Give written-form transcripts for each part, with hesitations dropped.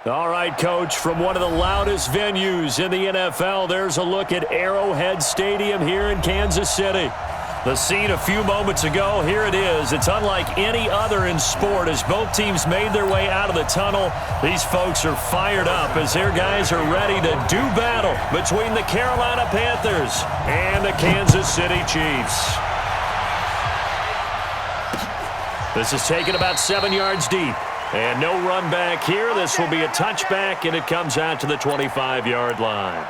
All right, Coach, from one of the loudest venues in the NFL, there's a look at Arrowhead Stadium here in Kansas City. The scene a few moments ago, here it is. It's unlike any other in sport as both teams made their way out of the tunnel. These folks are fired up as their guys are ready to do battle between the Carolina Panthers and the Kansas City Chiefs. This is taken about 7 yards deep. And no run back here. This will be a touchback, and it comes out to the 25-yard line.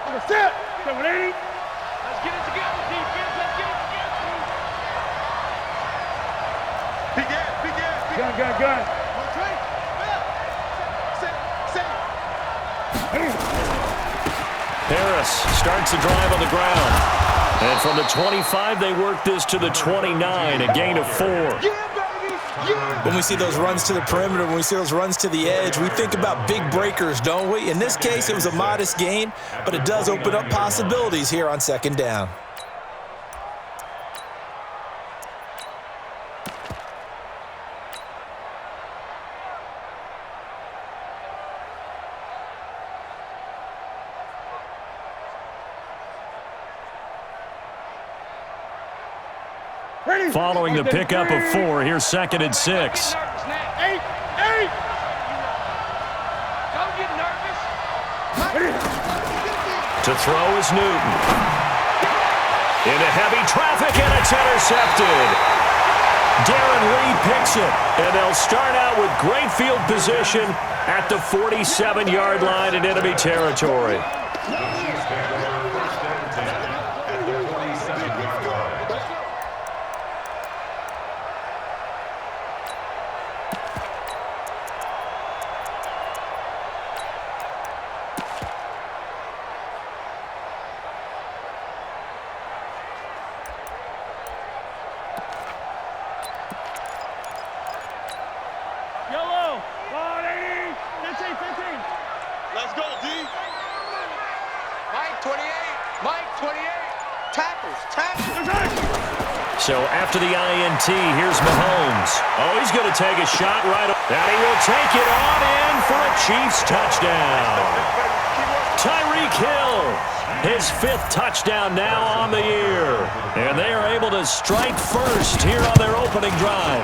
Let's get it together, defense. Let's get it together. Gun. Harris starts the drive on the ground. And from the 25, they work this to the 29, a gain of 4. When we see those runs to the perimeter, when we see those runs to the edge, we think about big breakers, don't we? In this case, it was a modest gain, but it does open up possibilities here on second down. Following the pickup of 4, here's 2nd and 6. Eight. Don't get nervous. To throw is Newton. Into heavy traffic, and it's intercepted. Darren Lee picks it, and they'll start out with great field position at the 47-yard line in enemy territory. Let's go, D. Mike 28. Tackles. So after the INT, here's Mahomes. Oh, he's going to take a shot right. And he will take it on in for a Chiefs touchdown. Tyreek Hill, his 5th touchdown now on the year. And they are able to strike first here on their opening drive.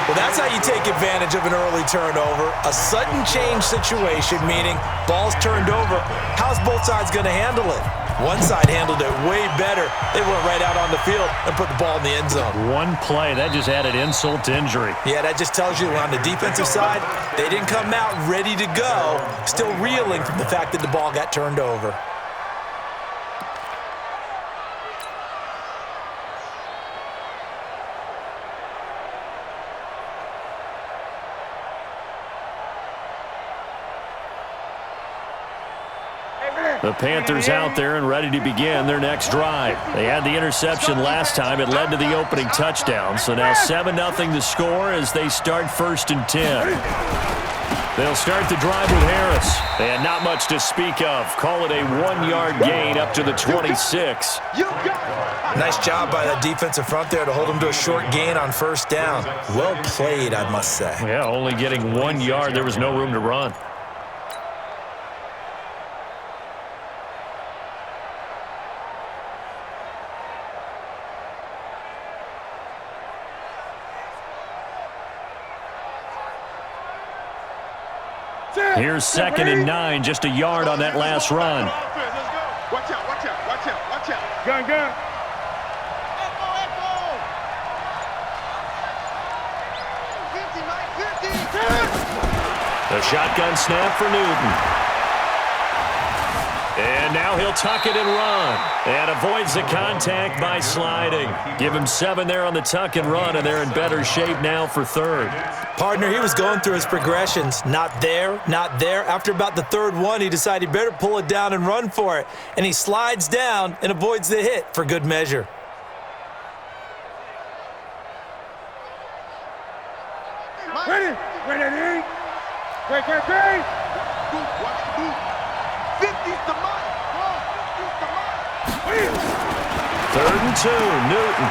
Well, that's how you take advantage of an early turnover. A sudden change situation, meaning ball's turned over. How's both sides going to handle it? One side handled it way better. They went right out on the field and put the ball in the end zone. One play, that just added insult to injury. Yeah, that just tells you on the defensive side, they didn't come out ready to go, still reeling from the fact that the ball got turned over. The Panthers out there and ready to begin their next drive. They had the interception last time. It led to the opening touchdown. So now 7-0 the score as they start 1st and 10. They'll start the drive with Harris. And not much to speak of. Call it a 1-yard gain up to the 26. Nice job by that defensive front there to hold them to a short gain on 1st down. Well played, I must say. Yeah, only getting 1 yard. There was no room to run. Here's 2nd and 9, just a yard on that last run. Watch out. Gun. The shotgun snap for Newton. And now he'll tuck it and run. And avoids the contact by sliding. Give him 7 there on the tuck and run, and they're in better shape now for 3rd. Partner, he was going through his progressions. Not there. After about the 3rd one, he decided he better pull it down and run for it. And he slides down and avoids the hit for good measure. Ready. Great. Watch the move. 50's the mark. 50's the mark. 3rd and 2, Newton.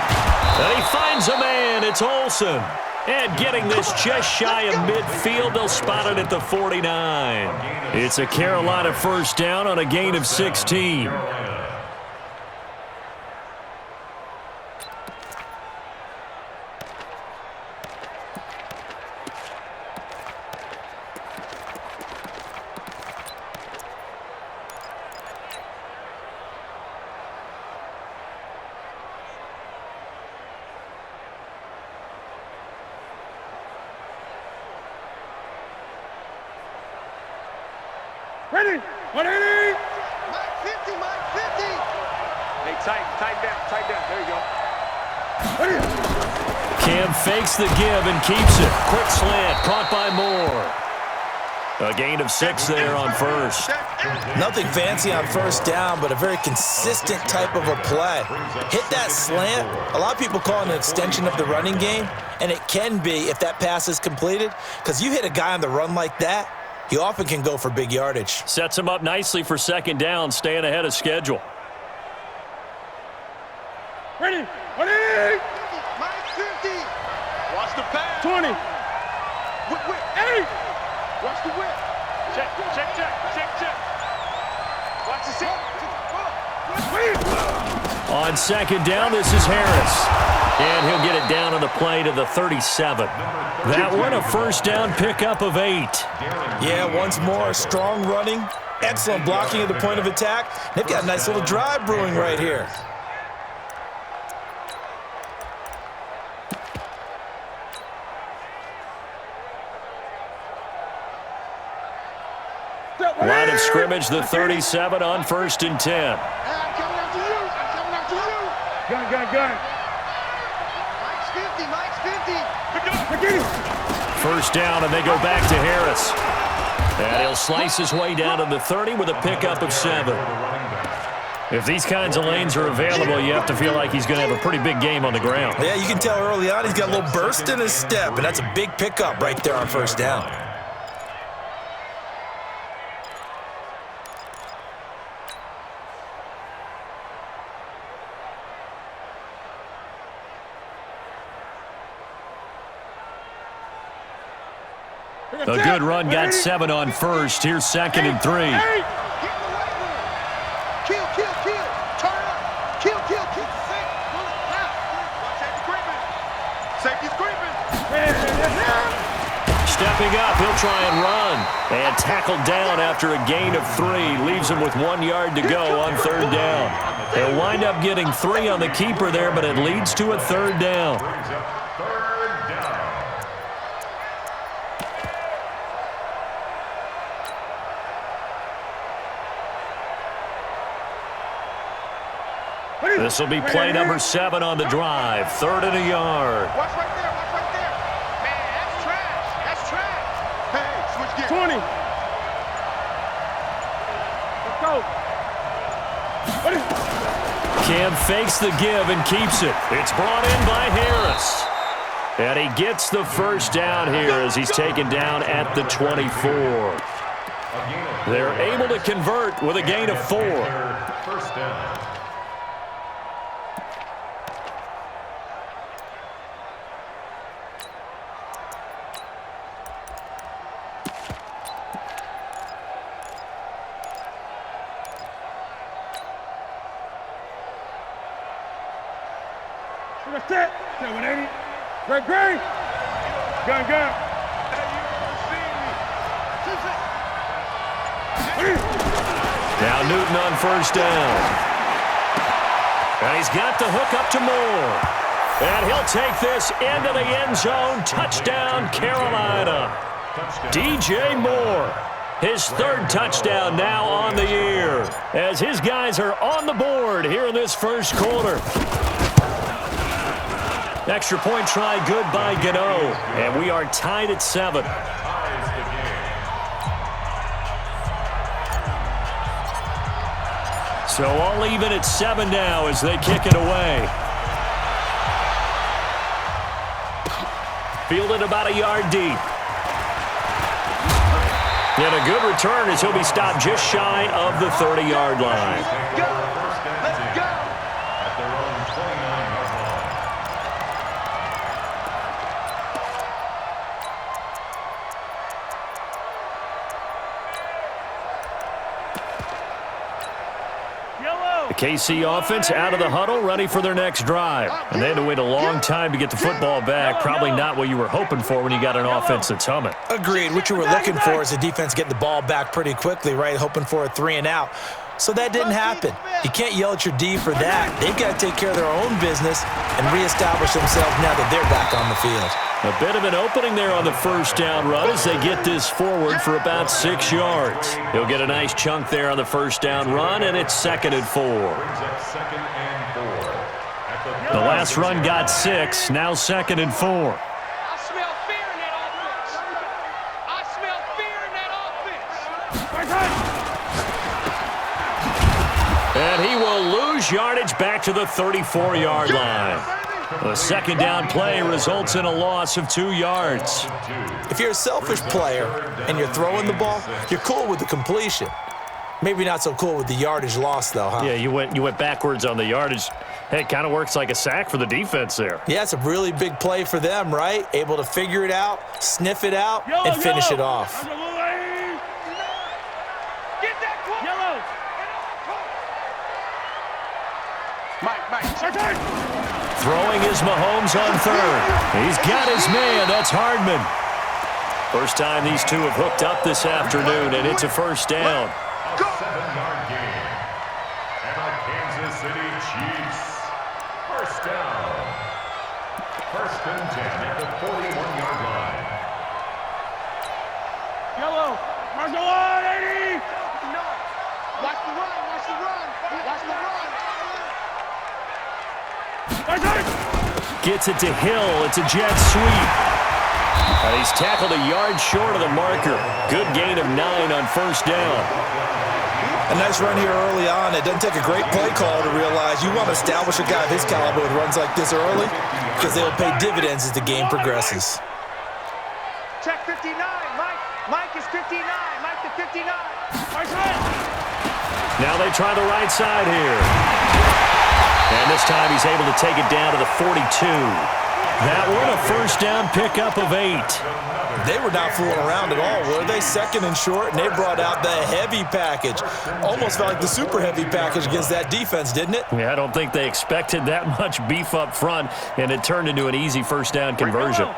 And he finds a man. It's Olsen. And getting this just shy of midfield, they'll spot it at the 49. It's a Carolina first down on a gain of 16. Ready. 180. Mike 50, Mike 50. Hey, tight down. There you go. Ready. Cam fakes the give and keeps it. Quick slant, caught by Moore. A gain of 6 there on first. Nothing fancy on first down, but a very consistent type of a play. Hit that slant. A lot of people call it an extension of the running game, and it can be if that pass is completed, because you hit a guy on the run like that, he often can go for big yardage. Sets him up nicely for 2nd down, staying ahead of schedule. Ready. 180. Mike 50. Watch the pass. 20. Whip. 8. Watch the whip. Check. Watch the seat. On 2nd down, this is Harris. And he'll get it down on the play to the 37. That one, a first down pickup of 8. Yeah, once more, strong running, excellent blocking at the point of attack. They've got a nice little drive brewing right here. Line of scrimmage, the 37 on 1st and 10. I'm coming after you. Gun. Mike's 50. Forget it. First down, and they go back to Harris. And he'll slice his way down to the 30 with a pickup of 7. If these kinds of lanes are available, you have to feel like he's going to have a pretty big game on the ground. Yeah, you can tell early on he's got a little burst in his step, and that's a big pickup right there on first down. A good run, got 7 on first. Here's 2nd and 3. Kill. Turn up. Kill. Safe. Now. Safety's creeping. Stepping up, he'll try and run. And tackled down after a gain of 3. Leaves him with 1 yard to go on 3rd down. They'll wind up getting 3 on the keeper there, but it leads to a 3rd down. This will be play number 7 on the drive. 3rd and a yard. Watch right there. Man, that's trash. Hey, switch gears. 20. Let's go. Ready. Cam fakes the give and keeps it. It's brought in by Harris. And he gets the first down here as he's taken down at the 24. They're able to convert with a gain of 4. First down. That's it. 180. Great. Gun. Now Newton on first down. And he's got the hook up to Moore. And he'll take this into the end zone. Touchdown, Carolina. DJ Moore. His 3rd touchdown now on the year. As his guys are on the board here in this first quarter. Extra point try good by Gano. And we are tied at 7. So all even at 7 now as they kick it away. Fielded about a yard deep. And a good return as he'll be stopped just shy of the 30-yard line. Let's go. Let's go. The KC offense out of the huddle, ready for their next drive. And they had to wait a long time to get the football back. Probably not what you were hoping for when you got an offense that's humming. Agreed. What you were looking for is the defense getting the ball back pretty quickly, right? Hoping for a 3 and out. So that didn't happen. You can't yell at your D for that. They've got to take care of their own business and reestablish themselves now that they're back on the field. A bit of an opening there on the first down run as they get this forward for about 6 yards. He'll get a nice chunk there on the first down run, and it's 2nd and 4. The last run got 6, now 2nd and 4. I smell fear in that offense. I smell fear in that offense. And he will lose yardage back to the 34-yard line. The second down play results in a loss of 2 yards. If you're a selfish player and you're throwing the ball, you're cool with the completion. Maybe not so cool with the yardage loss, though, huh? Yeah, you went backwards on the yardage. Hey, it kind of works like a sack for the defense there. Yeah, it's a really big play for them, right? Able to figure it out, sniff it out, and finish it off. Get that close. Yellow. Mike. Throwing is Mahomes on third. He's got his man. That's Hardman. First time these two have hooked up this afternoon, and it's a first down. A 7-yard gain. And the Kansas City Chiefs. First down. 1st and 10 at the 41-yard line. Yellow. Mark the line, 80. Watch the run. Watch the run. Watch the run. Gets it to Hill. It's a jet sweep. And he's tackled a yard short of the marker. Good gain of 9 on first down. A nice run here early on. It doesn't take a great play call to realize you want to establish a guy of his caliber with runs like this early because they'll pay dividends as the game progresses. Check 59. Mike is 59. Mike to 59. Now they try the right side here. And this time he's able to take it down to the 42. That one a first down pickup of 8. They were not fooling around at all, were they? 2nd and short, and they brought out the heavy package. Almost felt like the super heavy package against that defense, didn't it? Yeah, I don't think they expected that much beef up front, and it turned into an easy first down conversion.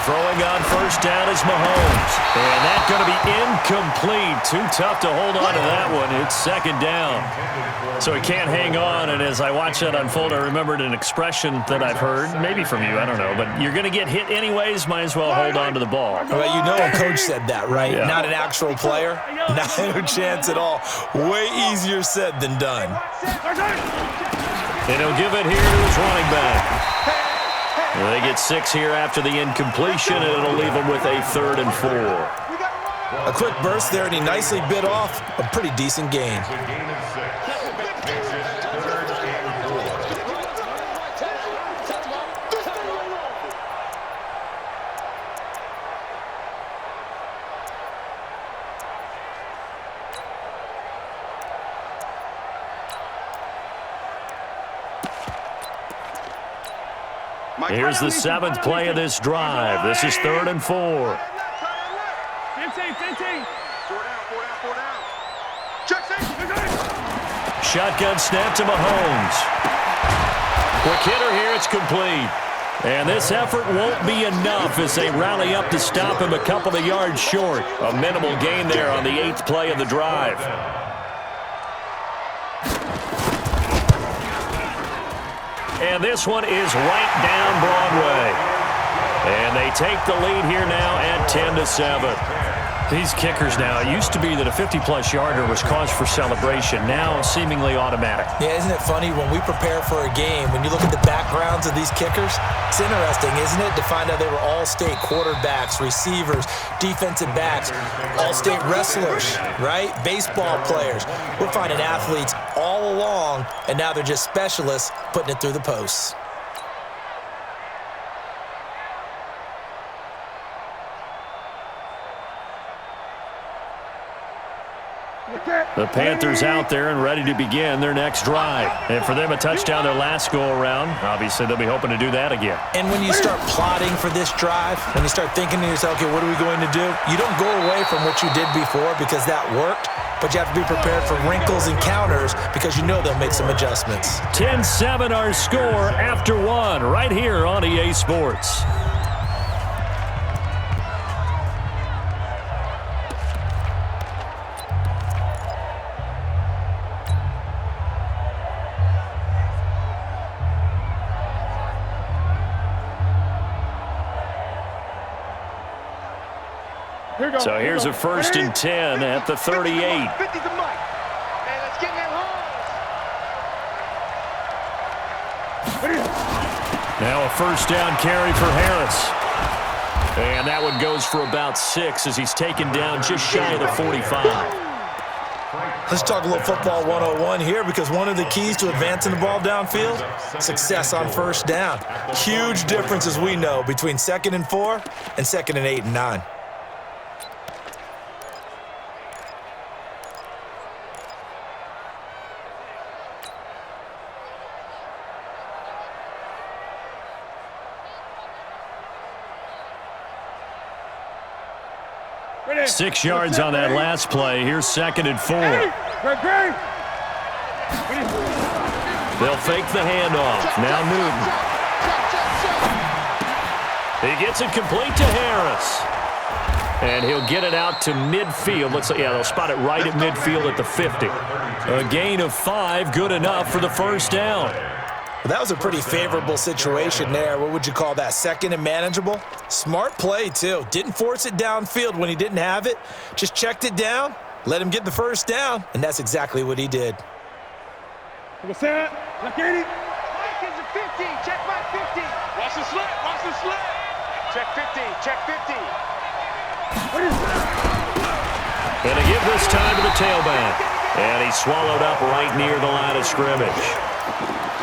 Throwing on first down is Mahomes. And that's going to be incomplete. Too tough to hold on to that one. It's 2nd down. So he can't hang on. And as I watch that unfold, I remembered an expression that I've heard, maybe from you, I don't know. But you're going to get hit anyways, might as well hold on to the ball. Well, you know a coach said that, right? Yeah. Not an actual player. Not a chance at all. Way easier said than done. And he'll give it here to his running back. They get 6 here after the incompletion, and it'll leave them with a 3rd and 4. A quick burst there, and he nicely bit off a pretty decent gain. A gain of 6. Makes it 3rd and 4. Here's the 7th play of this drive. This is 3rd and 4. 15. Four down. Check 6. Shotgun snap to Mahomes. Quick hitter here, it's complete. And this effort won't be enough as they rally up to stop him a couple of yards short. A minimal gain there on the 8th play of the drive. And this one is right down Broadway. And they take the lead here now at 10-7. These kickers now, it used to be that a 50-plus yarder was cause for celebration. Now seemingly automatic. Yeah, isn't it funny when we prepare for a game, when you look at the backgrounds of these kickers, it's interesting, isn't it, to find out they were all-state quarterbacks, receivers, defensive backs, all-state wrestlers, right? Baseball players. We're finding athletes all along, and now they're just specialists putting it through the posts. The Panthers out there and ready to begin their next drive. And for them, a touchdown their last go-around. Obviously, they'll be hoping to do that again. And when you start plotting for this drive, when you start thinking to yourself, okay, what are we going to do? You don't go away from what you did before because that worked, but you have to be prepared for wrinkles and counters because you know they'll make some adjustments. 10-7 our score after one right here on EA Sports. So here's a 1st and 10 at the 38. 50's the mic. Hey, let's get in that hole. Now a 1st down carry for Harris. And that one goes for about 6 as he's taken down just shy of the 45. Let's talk a little football 101 here because one of the keys to advancing the ball downfield, success on 1st down. Huge difference, as we know, between 2nd and 4 and 2nd and 8 and 9. Ready. 6 yards on that last play. Here's 2nd and 4. They'll fake the handoff. Now Newton. He gets it complete to Harris. And he'll get it out to midfield. Looks like, yeah, they'll spot it right at midfield at the 50. A gain of 5, good enough for the 1st down. Well, that was a pretty favorable situation there. What would you call that? 2nd and manageable? Smart play, too. Didn't force it downfield when he didn't have it. Just checked it down, let him get the 1st down, and that's exactly what he did. Mike is a 50. Check my 50. Watch the slant. Watch the slant. Check 50. Check 50. And to give this time to the tailback. And he's swallowed up right near the line of scrimmage.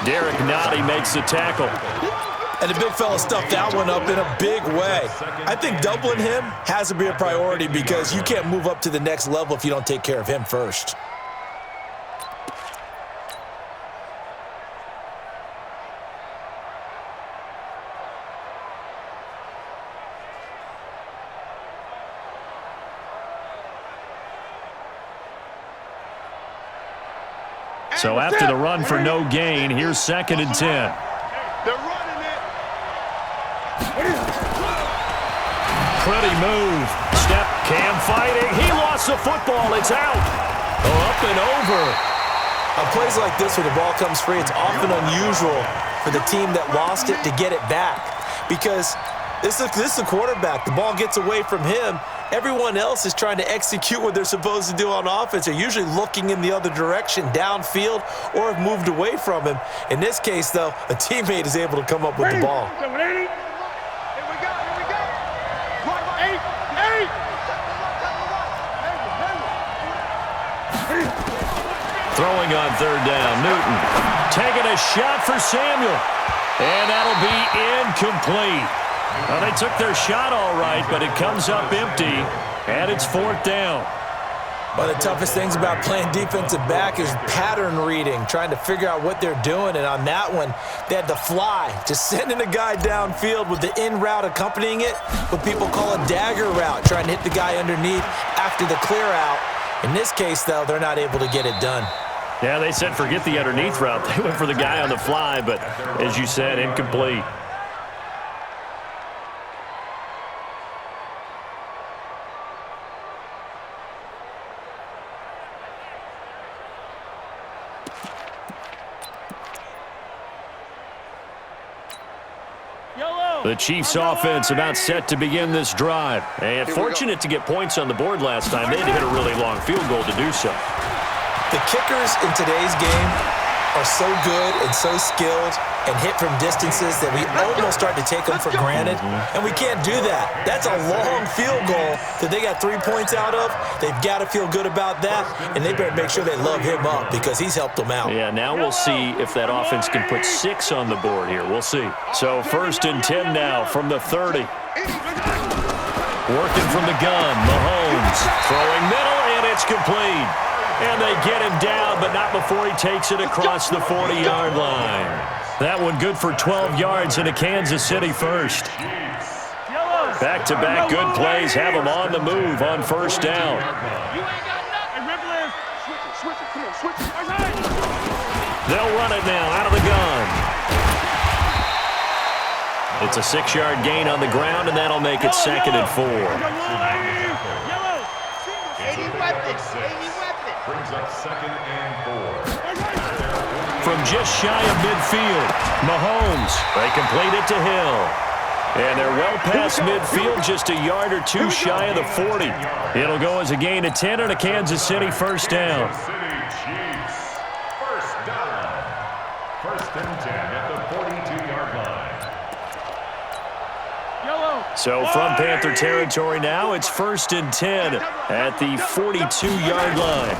Derek Nottie makes the tackle. And the big fella stuffed that one up in a big way. I think doubling him has to be a priority because you can't move up to the next level if you don't take care of him first. So after the run for no gain, here's 2nd and 10. They're running it. Pretty move. Step, Cam fighting. He lost the football. It's out. Up and over. On plays like this where the ball comes free, it's often unusual for the team that lost it to get it back because this is a quarterback. The ball gets away from him. Everyone else is trying to execute what they're supposed to do on offense. They're usually looking in the other direction, downfield, or have moved away from him. In this case, though, a teammate is able to come up with the ball. Here we go. Here we go. 8. Throwing on 3rd down. Newton taking a shot for Samuel. And that'll be incomplete. Well, they took their shot all right, but it comes up empty, and it's 4th down. One of the toughest things about playing defensive back is pattern reading, trying to figure out what they're doing. And on that one, they had to fly, just sending a guy downfield with the in route accompanying it, what people call a dagger route, trying to hit the guy underneath after the clear out. In this case, though, they're not able to get it done. Yeah, they said forget the underneath route. They went for the guy on the fly, but as you said, incomplete. The Chiefs offense about set to begin this drive. And fortunate to get points on the board last time. They had to hit a really long field goal to do so. The kickers in today's game are so good and so skilled and hit from distances that we almost start to take them for granted. And we can't do that. That's a long field goal that they got 3 points out of. They've got to feel good about that, and they better make sure they love him up because he's helped them out. Yeah, now we'll see if that offense can put 6 on the board here. We'll see. So 1st and 10 now from the 30. Working from the gun, Mahomes throwing middle, and it's complete. And they get him down, but not before he takes it across the 40-yard line. That one good for 12 yards into Kansas City first. Back-to-back good plays have them on the move on first down. They'll run it now out of the gun. It's a 6-yard gain on the ground, and that'll make it 2nd and 4. Brings up 2nd and 4. From just shy of midfield, Mahomes, they complete it to Hill. And they're well past midfield, just a yard or two shy of the 40. It'll go as a gain of 10 and a Kansas City first down. Kansas City Chiefs, first down. 1st and 10 at the 42-yard line. So from Panther territory now, it's 1st and 10 at the 42-yard line.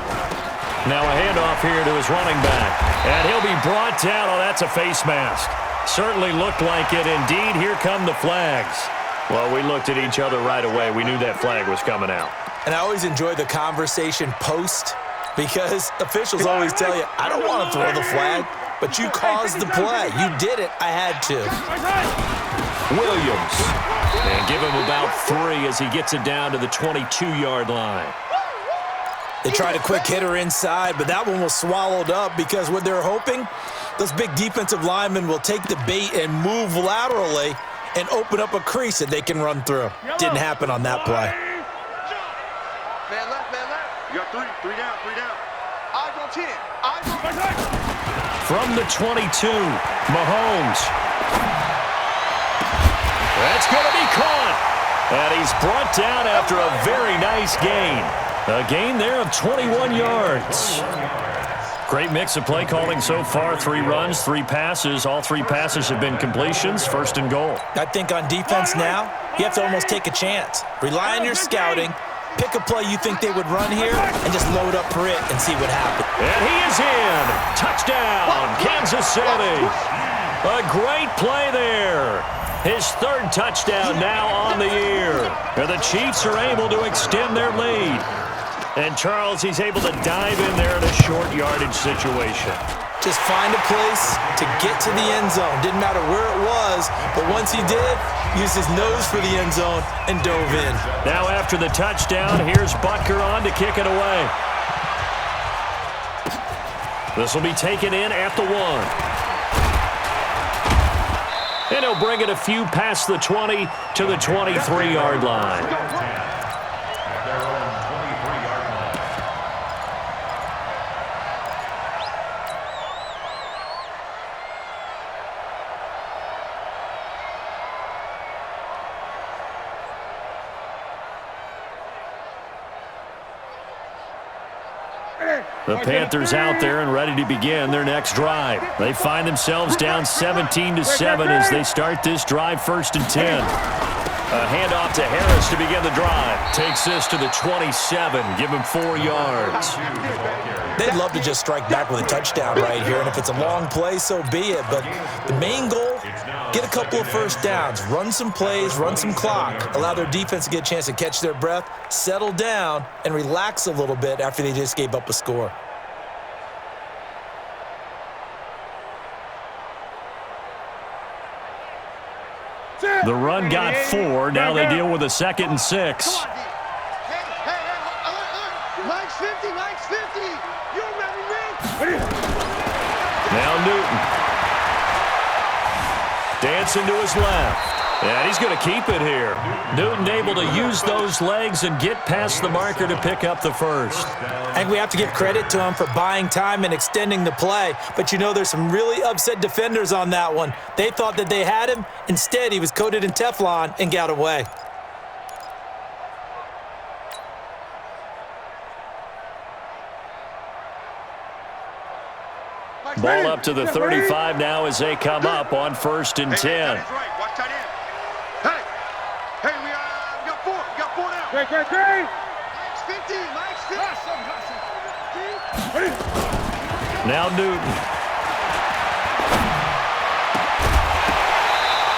Now a handoff here to his running back. And he'll be brought down. Oh, that's a face mask. Certainly looked like it. Indeed, here come the flags. Well, we looked at each other right away. We knew that flag was coming out. And I always enjoy the conversation post because officials always tell you, I don't want to throw the flag, but you caused the play. You did it. I had to. Williams. And give him about 3 as he gets it down to the 22-yard line. They tried a quick hitter inside, but that one was swallowed up because what they're hoping, those big defensive linemen will take the bait and move laterally and open up a crease that they can run through. Didn't happen on that play. Man left, man left. You got 3 down, 3 down. Eyes on 10. Eyes on 10. From the 22, Mahomes. That's going to be caught. And he's brought down after a very nice gain. A gain there of 21 yards. Great mix of play calling so far. 3 runs, 3 passes. All 3 passes have been completions. 1st and goal. I think on defense now, you have to almost take a chance. Rely on your scouting. Pick a play you think they would run here and just load up for it and see what happens. And he is in. Touchdown, Kansas City. A great play there. His 3rd touchdown now on the year. And the Chiefs are able to extend their lead. And Charles, he's able to dive in there in a short yardage situation. Just find a place to get to the end zone. Didn't matter where it was, but once he did, used his nose for the end zone and dove in. Now after the touchdown, here's Butker on to kick it away. This will be taken in at the 1. And he'll bring it a few past the 20 to the 23-yard line. The Panthers out there and ready to begin their next drive. They find themselves down 17-7 as they start this drive 1st and 10. A handoff to Harris to begin the drive. Takes this to the 27. Give him 4 yards. They'd love to just strike back with a touchdown right here, and if it's a long play, so be it. But the main goal, get a couple of first downs, run some plays, run some clock, allow their defense to get a chance to catch their breath, settle down, and relax a little bit after they just gave up a score. The run got 4. Now they deal with a 2nd and 6. Mike's 50, Mike's 50. You remember me? Now Newton. Dancing to his left. And he's going to keep it here. Newton able to use those legs and get past the marker to pick up the 1st. I think we have to give credit to him for buying time and extending the play. But, you know, there's some really upset defenders on that one. They thought that they had him. Instead, he was coated in Teflon and got away. Ball up to the 35 now as they come up on 1st and 10. Watch tight end. Hey, we got 4. We got 4 now. Great. Mike's 50. Mike's 50. Now Newton.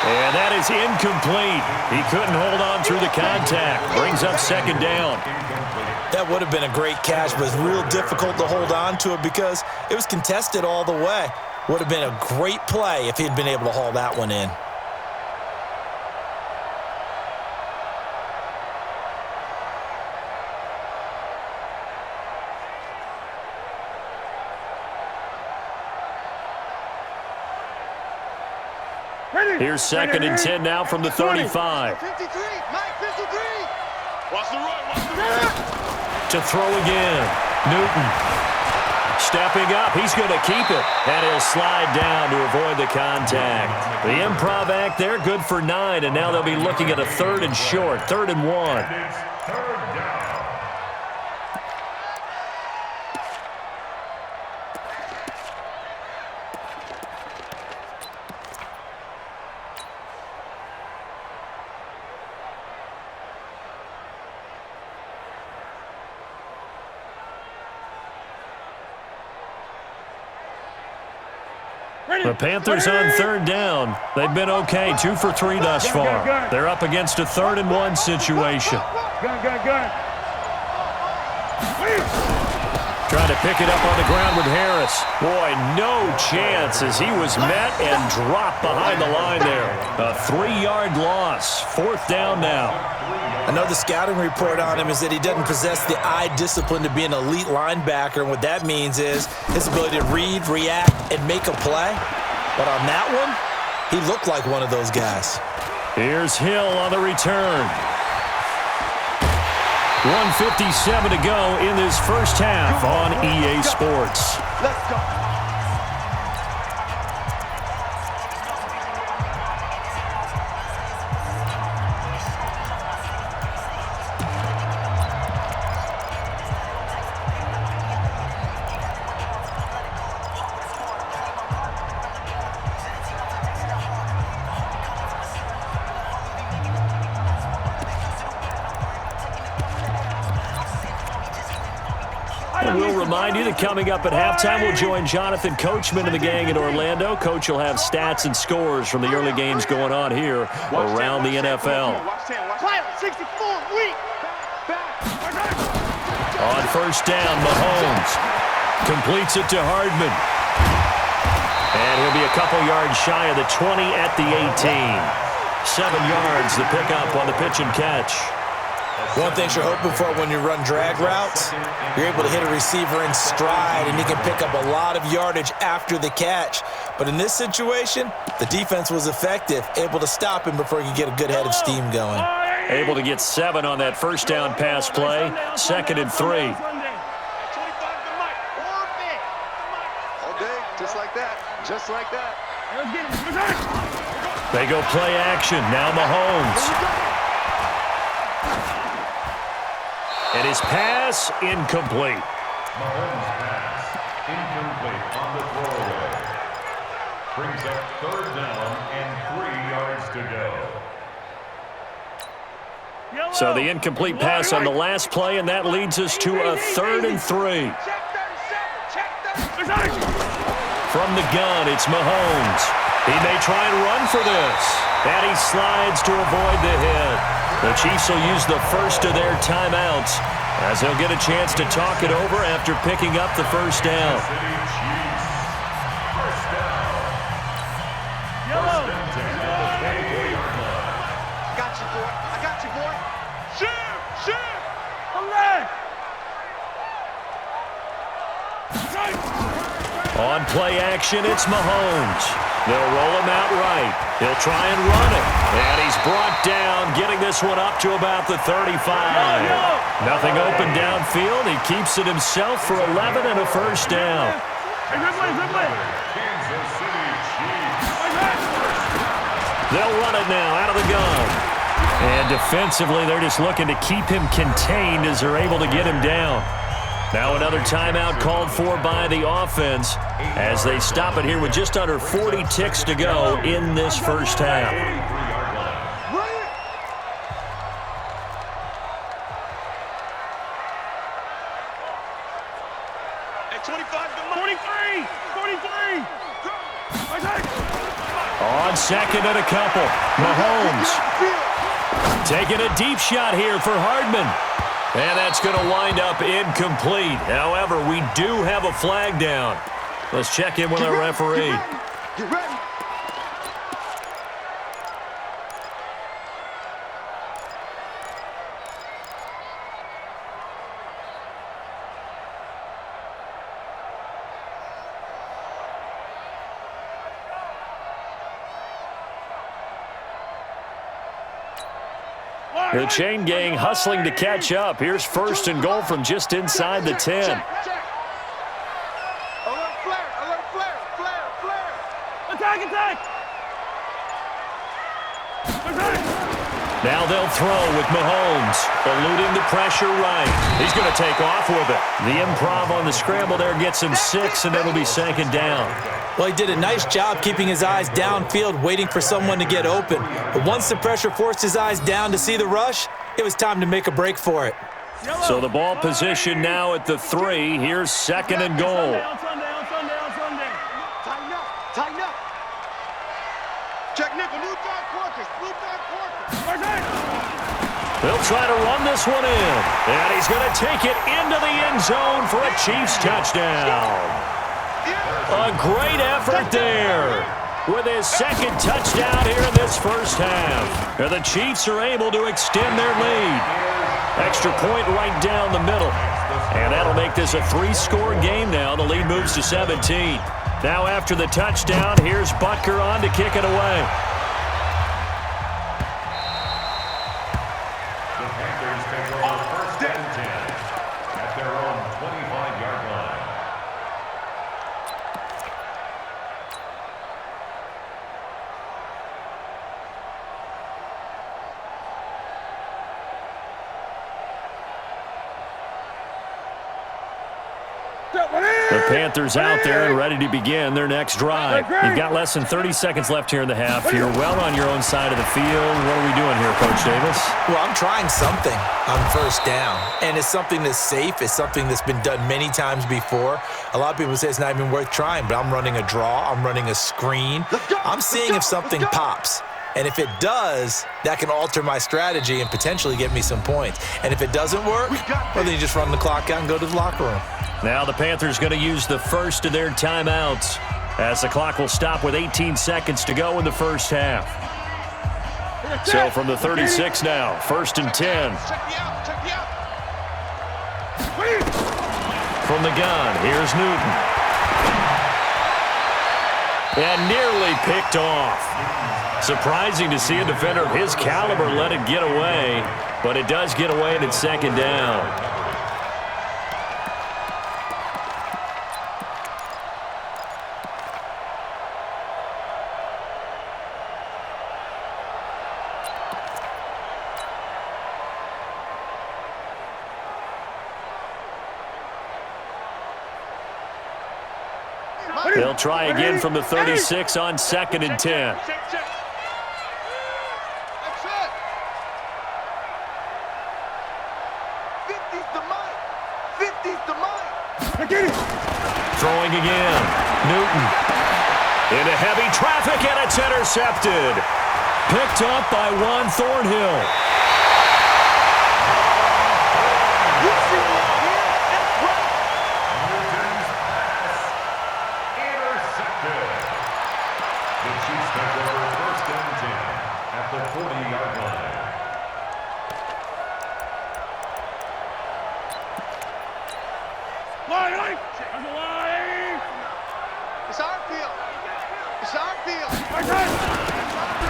And that is incomplete. He couldn't hold on through the contact. Brings up 2nd down. That would have been a great catch, but it's real difficult to hold on to it because it was contested all the way. Would have been a great play if he'd been able to haul that one in. Here's 2nd and 10 now from the 35. 53, Mike, 53. Watch the run, watch the run. To throw again. Newton stepping up. He's going to keep it. And he'll slide down to avoid the contact. The improv act there, good for 9. And now they'll be looking at a 3rd and short. 3rd and 1. And it's 3rd down. The Panthers on 3rd down. They've been okay, 2 for 3 thus far. They're up against a 3rd and 1 situation. Gun. Trying to pick it up on the ground with Harris. Boy, no chance as he was met and dropped behind the line there. A 3-yard loss. 4th down now. I know the scouting report on him is that he doesn't possess the eye discipline to be an elite linebacker, and what that means is his ability to read, react, and make a play. But on that one, he looked like one of those guys. Here's Hill on the return. 1:57 to go in this first half on EA Sports. Let's go. We'll remind you that coming up at halftime, we'll join Jonathan Coachman and the gang in Orlando. Coach will have stats and scores from the early games going on here around the NFL. Pilot 64, weak. On 1st down, Mahomes completes it to Hardman. And he'll be a couple yards shy of the 20 at the 18. 7 yards the pickup on the pitch and catch. One thing you're hoping for when you run drag routes, you're able to hit a receiver in stride, and he can pick up a lot of yardage after the catch. But in this situation, the defense was effective, able to stop him before he could get a good head of steam going. Able to get 7 on that 1st down pass play. 2nd and 3. All day, just like that. Just like that. They go play action. Now Mahomes. And his pass incomplete. Mahomes' pass incomplete on the throwaway. Brings up 3rd down and 3 yards to go. So the incomplete pass on the last play, and that leads us to a 3rd and 3. From the gun, it's Mahomes. He may try and run for this. And he slides to avoid the hit. The Chiefs will use the first of their timeouts as they'll get a chance to talk it over after picking up the 1st down. City Chiefs. 1st down. 1st and 10 at the 24-yard line. I got you, boy. I got you, boy. Shoot. On play action, it's Mahomes. They'll roll him out right. He'll try and run it. And he's brought down, getting this one up to about the 35. Nothing open downfield. He keeps it himself for 11 and a 1st down. Kansas City Chiefs. They'll run it now out of the gun. And defensively, they're just looking to keep him contained as they're able to get him down. Now another timeout called for by the offense as they stop it here with just under 40 ticks to go in this first half. 43-yard line. Hey, 25 to 43. On 2nd and a couple, Mahomes taking a deep shot here for Hardman. And that's going to wind up incomplete. However, we do have a flag down. Let's check in with our referee. Get ready. The chain gang hustling to catch up. Here's first and goal from just inside the 10. Check. Alert flare, flare. Attack! Now they'll throw with Mahomes, eluding the pressure right. He's going to take off with it. The improv on the scramble there gets him 6, and it'll be second down. Well, he did a nice job keeping his eyes downfield, waiting for someone to get open. But once the pressure forced his eyes down to see the rush, it was time to make a break for it. So the ball position now at the 3. Here's second and goal. Tighten up. Check nickel, Blue Dog Quarters. They'll try to run this one in. And he's going to take it into the end zone for a Chiefs touchdown. A great effort there with his second touchdown here in this first half. And the Chiefs are able to extend their lead. Extra point right down the middle. And that'll make this a 3-score game now. The lead moves to 17. Now after the touchdown, here's Butker on to kick it away. The Panthers take over first and 10 at their own 25-yard line. The Panthers out there and ready to begin their next drive. You've got less than 30 seconds left here in the half. You're well on your own side of the field. What are we doing here, Coach Davis? Well, I'm trying something on first down, and it's something that's safe. It's something that's been done many times before. A lot of people say it's not even worth trying, but I'm running a draw. I'm running a screen. I'm seeing if something pops. And if it does, that can alter my strategy and potentially get me some points. And if it doesn't work, well, then you just run the clock out and go to the locker room. Now the Panthers going to use the first of their timeouts as the clock will stop with 18 seconds to go in the first half. So from the 36 now, first and 10. Check me out. From the gun, here's Newton. And nearly picked off. Surprising to see a defender of his caliber let it get away, but it does get away and it's second down. They'll try again from the 36 on second and 10. Check. That's it. 50's the mic. Throwing again. Newton. Into heavy traffic, and it's intercepted. Picked up by Juan Thornhill.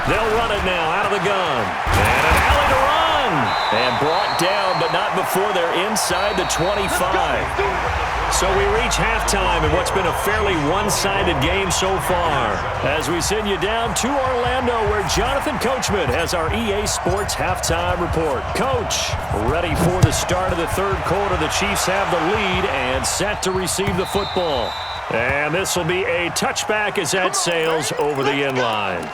They'll run it now out of the gun. And an alley to run. And brought down, but not before they're inside the 25. So we reach halftime in what's been a fairly one-sided game so far. As we send you down to Orlando, where Jonathan Coachman has our EA Sports halftime report. Coach, ready for the start of the third quarter. The Chiefs have the lead and set to receive the football. And this will be a touchback as that sails over the end line.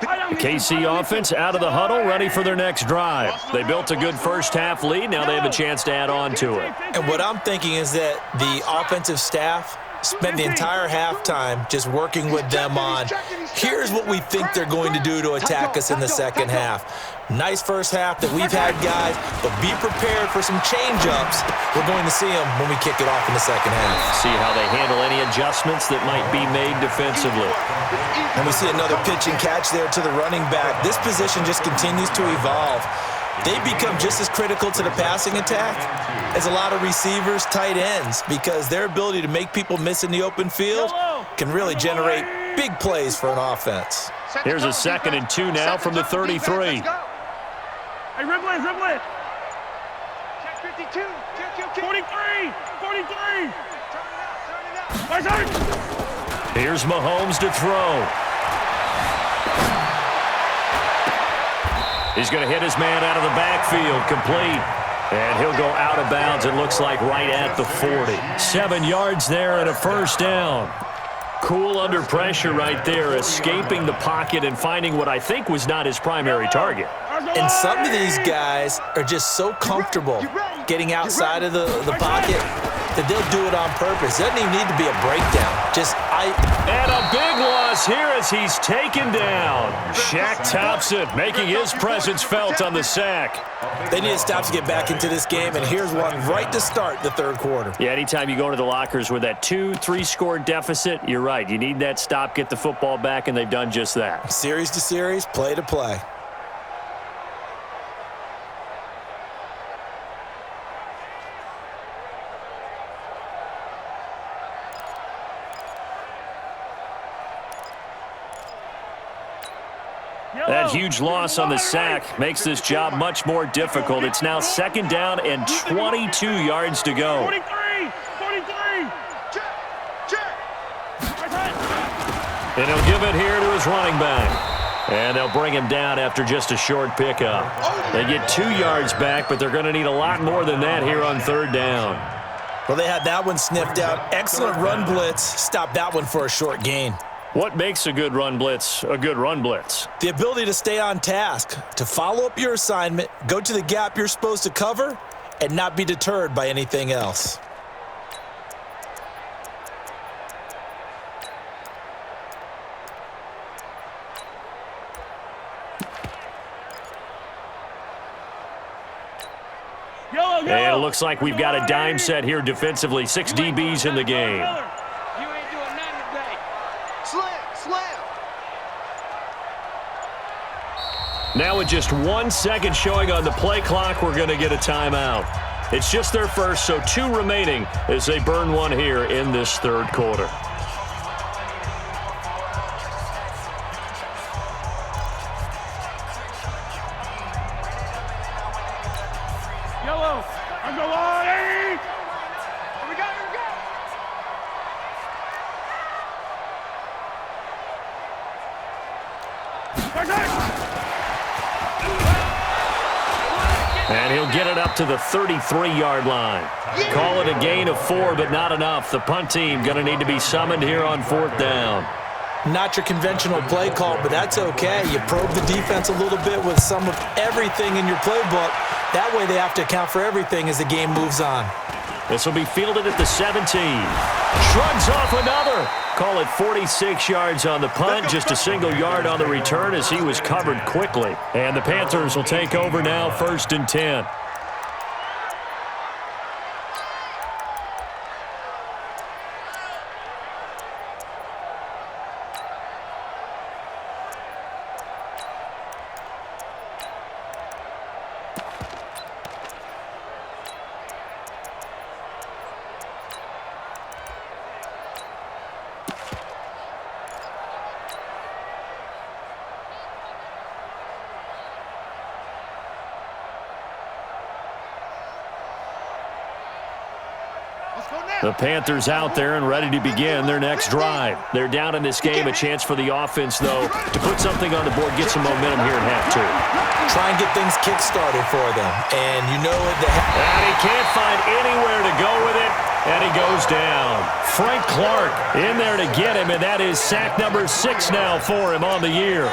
The KC offense out of the huddle, ready for their next drive. They built a good first-half lead. Now they have a chance to add on to it. And what I'm thinking is that the offensive staff spent the entire halftime just working with them on, here's what we think they're going to do to attack us in the second half. Nice first half that we've had, guys, but be prepared for some change-ups. We're going to see them when we kick it off in the second half. See how they handle any adjustments that might be made defensively. And we see another pitch and catch there to the running back. This position just continues to evolve. They become just as critical to the passing attack as a lot of receivers, tight ends, because their ability to make people miss in the open field can really generate big plays for an offense. Here's a 2nd and 2 now from the 33. Hey, ribble it. Check 52. 43. 43. Turn it up. Here's Mahomes to throw. He's going to hit his man out of the backfield, complete. And he'll go out of bounds, it looks like, right at the 40. 7 yards there and a first down. Cool under pressure right there, escaping the pocket and finding what I think was not his primary target. And some of these guys are just so comfortable getting outside of the pocket that they'll do it on purpose. It doesn't even need to be a breakdown. And a big loss here as he's taken down. Shaq Thompson making his presence felt on the sack. They need to stop to get back into this game, and here's one right to start the third quarter. Yeah, anytime you go into the lockers with that 2-3 score deficit, you're right. You need that stop, get the football back, and they've done just that. Series to series, play to play. That huge loss on the sack makes this job much more difficult. It's now 2nd down and 22 yards to go. 43. And he'll give it here to his running back. And they'll bring him down after just a short pickup. They get 2 yards back, but they're going to need a lot more than that here on 3rd down. Well, they had that one sniffed out. Excellent run blitz. Stop that one for a short gain. What makes a good run blitz a good run blitz? The ability to stay on task, to follow up your assignment, go to the gap you're supposed to cover, and not be deterred by anything else. And it looks like we've got a dime set here defensively. 6 DBs in the game. You ain't doing nothing today. Slam. Now with just 1 second showing on the play clock, we're going to get a timeout. It's just their first, so 2 remaining as they burn one here in this third quarter. Yellow. I'm going on. Here we go. And he'll get it up to the 33-yard line. Call it a gain of 4, but not enough. The punt team going to need to be summoned here on 4th down. Not your conventional play call, but that's okay. You probe the defense a little bit with some of everything in your playbook. That way they have to account for everything as the game moves on. This will be fielded at the 17. Shrugs off another. Call it 46 yards on the punt, just a single yard on the return as he was covered quickly. And the Panthers will take over now, 1st and 10. The Panthers out there and ready to begin their next drive. They're down in this game. A chance for the offense, though, to put something on the board, get some momentum here at half 2. Try and get things kick-started for them. And you know it. And he can't find anywhere to go with it, and he goes down. Frank Clark in there to get him, and that is sack number 6 now for him on the year.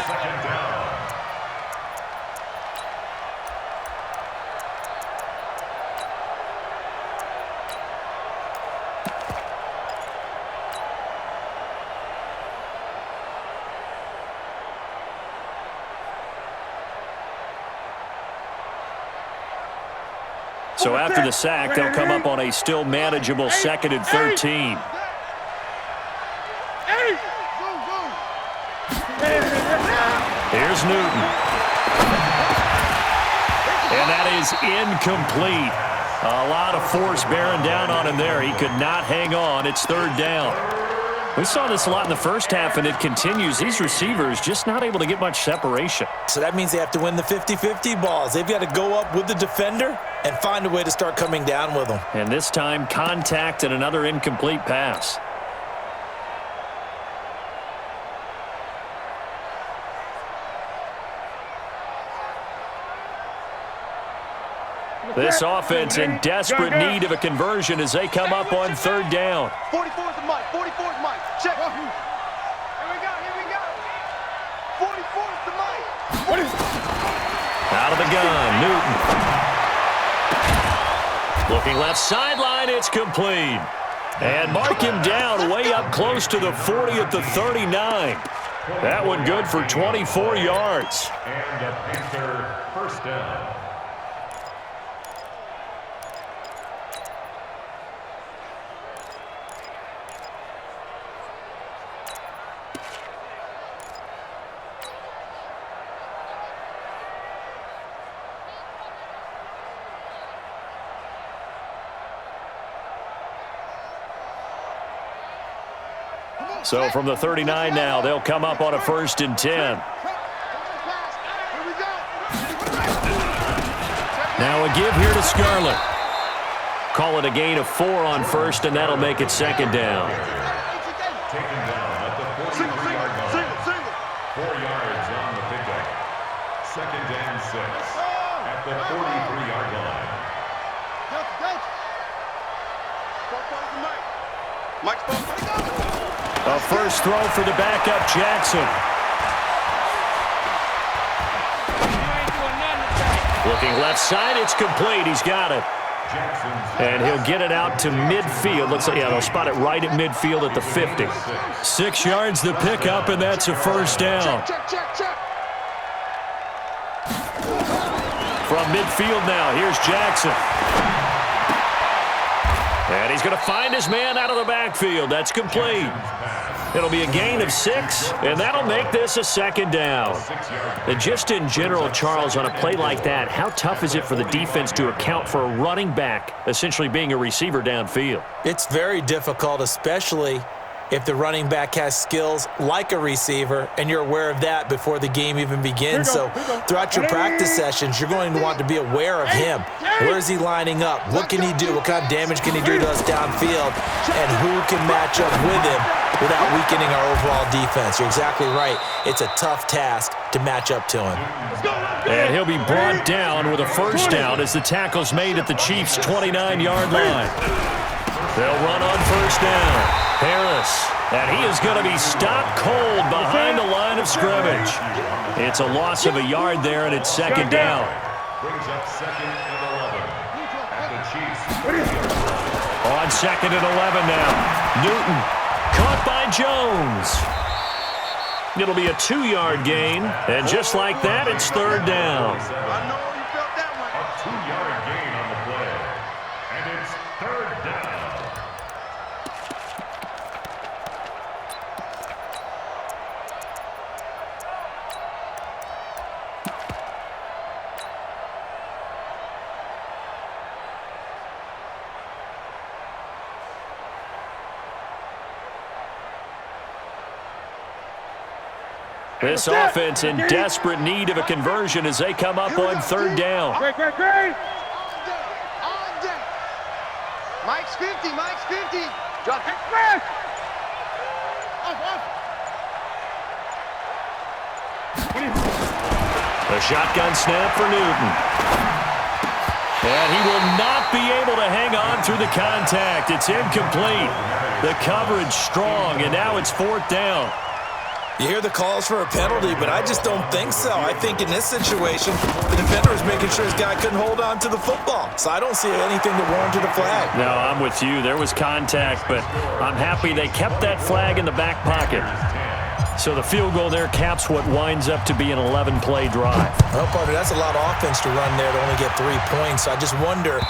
So after the sack, they'll come up on a still manageable 2nd and 13. Here's Newton. And that is incomplete. A lot of force bearing down on him there. He could not hang on. It's 3rd down. We saw this a lot in the first half, and it continues. These receivers just not able to get much separation. So that means they have to win the 50-50 balls. They've got to go up with the defender and find a way to start coming down with them. And this time, contact and another incomplete pass. This offense in desperate need of a conversion as they come up on 3rd down. 44's the mic. 44's the mic. Check. Here we go. Here we go. 44's the mic. Out of the gun, Newton. Looking left sideline, it's complete. And mark him down way up close to the 40 at the 39. That one good for 24 yards. And a Panther first down. So from the 39 now, they'll come up on a 1st and 10. Now a give here to Scarlett. Call it a gain of 4 on 1st, and that'll make it 2nd down. Taken down at the 43-yard line. 4 yards on the pickup. 2nd and 6 at the 43-yard line. A first throw for the backup, Jackson. Looking left side, it's complete. He's got it. And he'll get it out to midfield. Looks like, yeah, they'll spot it right at midfield at the 50. 6 yards the pickup, and that's a 1st down. From midfield now, here's Jackson. And he's going to find his man out of the backfield. That's complete. It'll be a gain of 6, and that'll make this a 2nd down. And just in general, Charles, on a play like that, how tough is it for the defense to account for a running back essentially being a receiver downfield? It's very difficult, especially if the running back has skills like a receiver, and you're aware of that before the game even begins. So throughout your practice sessions, you're going to want to be aware of him. Where is he lining up? What can he do? What kind of damage can he do to us downfield? And who can match up with him without weakening our overall defense? You're exactly right. It's a tough task to match up to him. And he'll be brought down with a 1st down as the tackle's made at the Chiefs' 29-yard line. They'll run on 1st down. Harris, and he is going to be stopped cold behind the line of scrimmage. It's a loss of a yard there, and it's 2nd down. Brings up 2nd and 11 at the Chiefs. On 2nd and 11 now. Newton caught by Jones. It'll be a 2-yard gain, and just like that, it's 3rd down. I know you felt that one. A 2-yard gain on the play. And it's 3rd down. This offense in desperate need of a conversion as they come up on 3rd down. Great. All day. Mike's 50. Mike's 50. Drop it. The shotgun snap for Newton. And he will not be able to hang on through the contact. It's incomplete. The coverage strong, and now it's 4th down. You hear the calls for a penalty, but I just don't think so. I think in this situation, the defender was making sure his guy couldn't hold on to the football. So I don't see anything that warranted a flag. No, I'm with you. There was contact, but I'm happy they kept that flag in the back pocket. So the field goal there caps what winds up to be an 11-play drive. Well, partner, that's a lot of offense to run there to only get 3 points. I just wonder,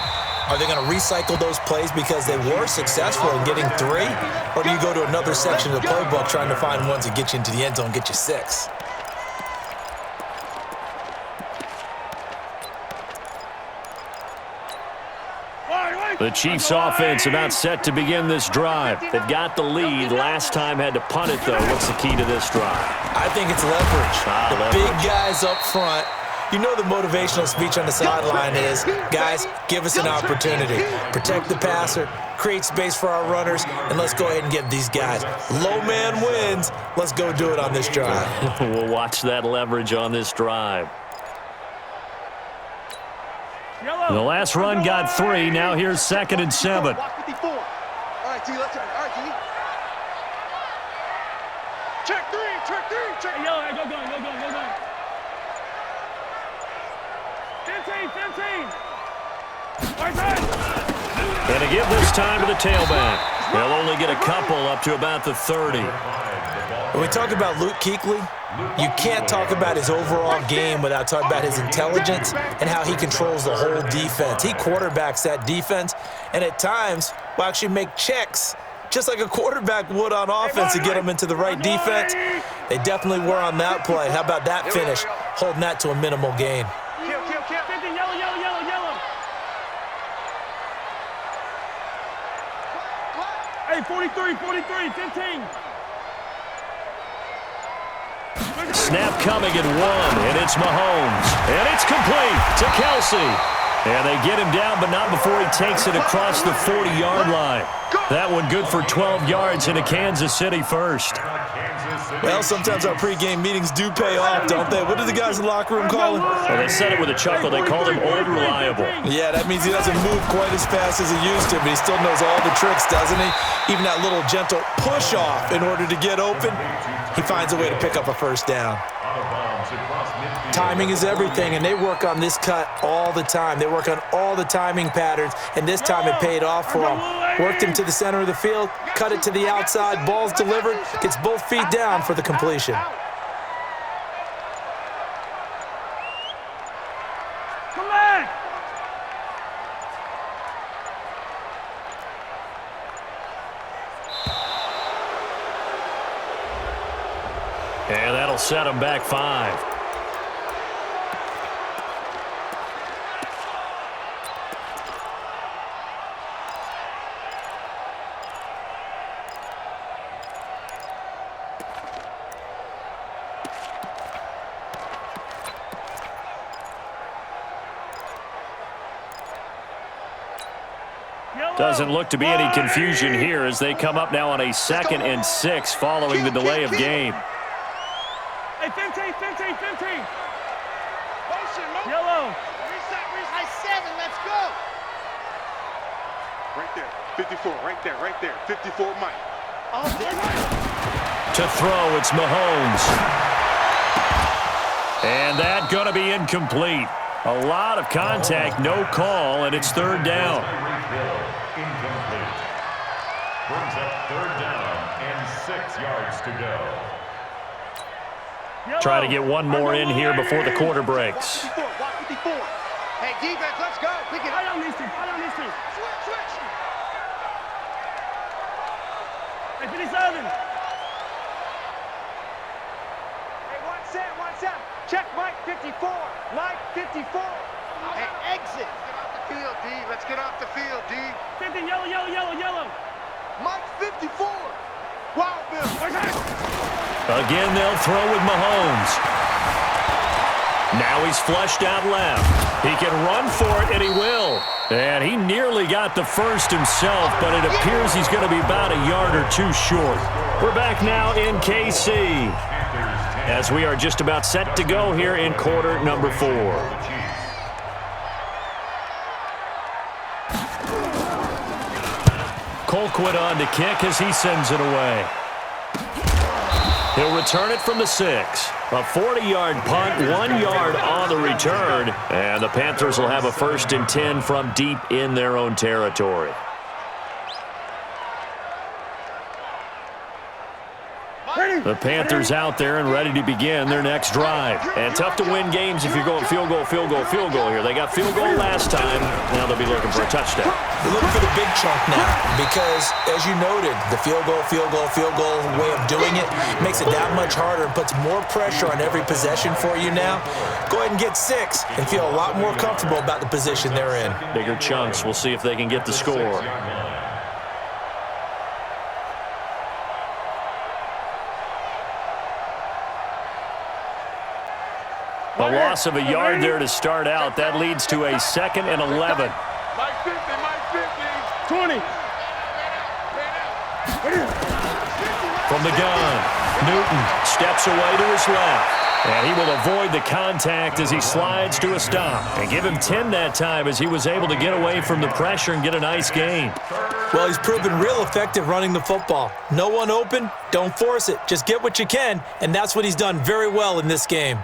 are they going to recycle those plays because they were successful in getting 3? Or do you go to another section of the playbook trying to find ones that get you into the end zone, get you 6? The Chiefs offense about set to begin this drive. They've got the lead. Last time had to punt it, though. What's the key to this drive? I think it's leverage. Leverage. Big guys up front. You know the motivational speech on the sideline is, guys, give us an opportunity. Protect the passer, create space for our runners, and let's go ahead and get these guys. Low man wins. Let's go do it on this drive. We'll watch that leverage on this drive. The last run got 3. Now here's 2nd and 7. All right, T, let's go. All right, T. Check 3, check. Yellow, go. 15. Right side. And to give this time to the tailback. They'll only get a couple up to about the 30. When we talk about Luke Kuechly, you can't talk about his overall game without talking about his intelligence and how he controls the whole defense. He quarterbacks that defense, and at times will actually make checks, just like a quarterback would on offense, to get them into the right defense. They definitely were on that play. How about that finish, holding that to a minimal gain? Kill. 15, yellow. Hey, 43, 15. Snap coming at 1, and it's Mahomes. And it's complete to Kelsey. And they get him down, but not before he takes it across the 40-yard line. That one good for 12 yards into Kansas City first. Well, sometimes our pregame meetings do pay off, don't they? What do the guys in the locker room call him? Well, they said it with a chuckle. They called him Old Reliable. Yeah, that means he doesn't move quite as fast as he used to, but he still knows all the tricks, doesn't he? Even that little gentle push-off in order to get open, he finds a way to pick up a first down. Timing is everything, and they work on this cut all the time. They work on all the timing patterns, and this time it paid off for them. Worked him to the center of the field, cut it to the outside, ball's delivered, gets both feet down for the completion. Come back. And that'll set him back 5. Doesn't look to be any confusion here as they come up now on a 2nd and 6 following the delay of game. Hey, 15. Yellow. Reset. High 7, let's go. Right there. 54, right there. 54, Mike. To throw, it's Mahomes. And that going to be incomplete. A lot of contact, no call, and it's 3rd down. Incomplete. Brings up 3rd down and 6 yards to go. Try to get one more in here before the quarter breaks. Watch 54. Hey, defense, let's go. We can. I don't need to. Switch. Hey, 57. Hey, one set. Check Mike 54. Mike 54. Hey, exit. Let's get off the field, D. 15, yellow. Mike 54. Wild Bill. Again, they'll throw with Mahomes. Now he's flushed out left. He can run for it, and he will. And he nearly got the first himself, but it appears he's going to be about a yard or 2 short. We're back now in KC as we are just about set to go here in quarter number 4. Colquitt on to kick as he sends it away. He'll return it from the 6. A 40-yard punt, 1 yard on the return. And the Panthers will have a 1st and 10 from deep in their own territory. Ready? The Panthers out there and ready to begin their next drive. And tough to win games if you're going field goal here. They got field goal last time. Now they'll be looking for a touchdown. They're looking for the big chunk now because, as you noted, the field goal way of doing it makes it that much harder and puts more pressure on every possession for you now. Go ahead and get 6 and feel a lot more comfortable about the position they're in. Bigger chunks. We'll see if they can get the score. A loss of a yard there to start out. That leads to a 2nd and 11. Mike 50, Mike 50. 20. From the gun, Newton steps away to his left. And he will avoid the contact as he slides to a stop. And give him 10 that time as he was able to get away from the pressure and get a nice gain. Well, he's proven real effective running the football. No one open, don't force it. Just get what you can, and that's what he's done very well in this game.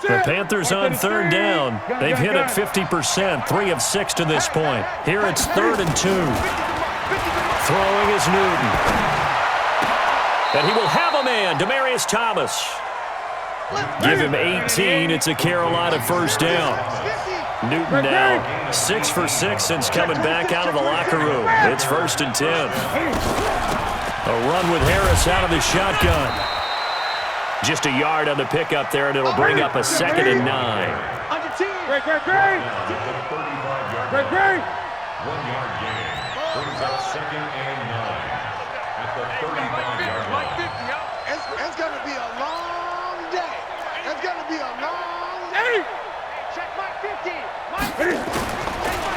The Panthers on 3rd down. They've hit it 50%, 3 of 6 to this point. Here it's 3rd and 2. Throwing is Newton. And he will have a man, Demaryius Thomas. Give him 18. It's a Carolina 1st down. Newton now 6 for 6 since coming back out of the locker room. It's 1st and 10. A run with Harris out of the shotgun. Just a yard on the pickup there, and it'll bring up a 2nd and 9. Great. 1-yard gain brings up 2nd and 9 at the 35-yard line. It's going to be a long day. It's going to be a long day. Check Mike 50.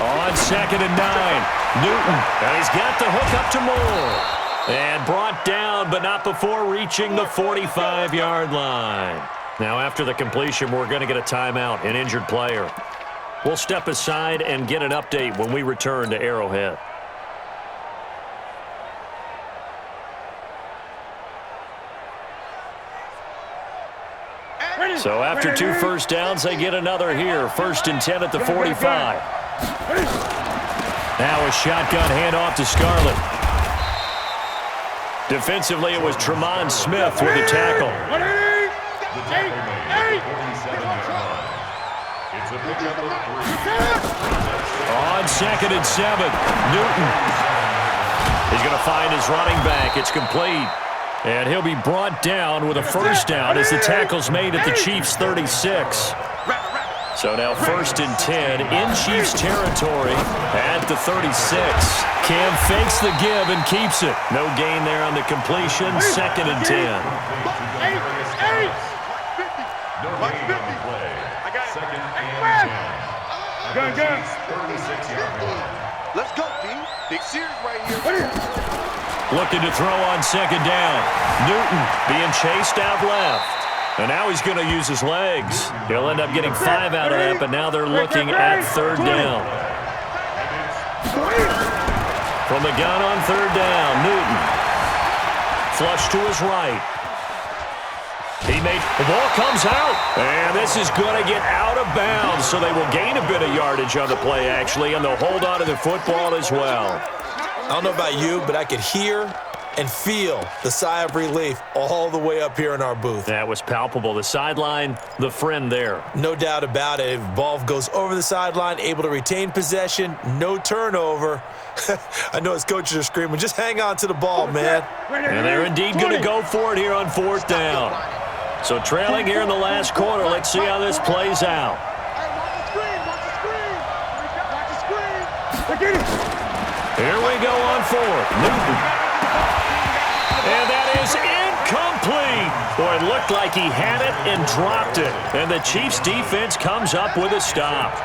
On 2nd and 9, Newton, and he's got the hook up to Moore. And brought down, but not before reaching the 45-yard line. Now, after the completion, we're going to get a timeout, an injured player. We'll step aside and get an update when we return to Arrowhead. So after 2 first downs, they get another here. 1st and 10 at the 45. Now a shotgun handoff to Scarlett. Defensively, it was Tremont Smith with the tackle. It's a pickup of 3. On 2nd and 7, Newton. He's going to find his running back. It's complete. And he'll be brought down with a 1st down as the tackle's made at the Chiefs' 36. So now 1st and 10 in Chiefs territory at the 36. Cam fakes the give and keeps it. No gain there on the completion. 2nd and 10. No gain on the play. 2nd and 10. Gun. 36-yard line. Let's go, D. Big series right here. Looking to throw on 2nd down. Newton being chased out left. And now he's going to use his legs. He'll end up getting 5 out of that, but now they're looking at 3rd down. From the gun on 3rd down, Newton. Flush to his right. The ball comes out, and this is going to get out of bounds, so they will gain a bit of yardage on the play, actually, and they'll hold on to the football as well. I don't know about you, but I could hear and feel the sigh of relief all the way up here in our booth. That was palpable. The sideline, the friend there. No doubt about it. If ball goes over the sideline, able to retain possession, no turnover. I know his coaches are screaming, just hang on to the ball, man. And they're indeed going to go for it here on 4th down. So trailing here in the last quarter, let's see how this plays out. Here we go on 4th. Newton. And that is incomplete. Boy, it looked like he had it and dropped it. And the Chiefs defense comes up with a stop.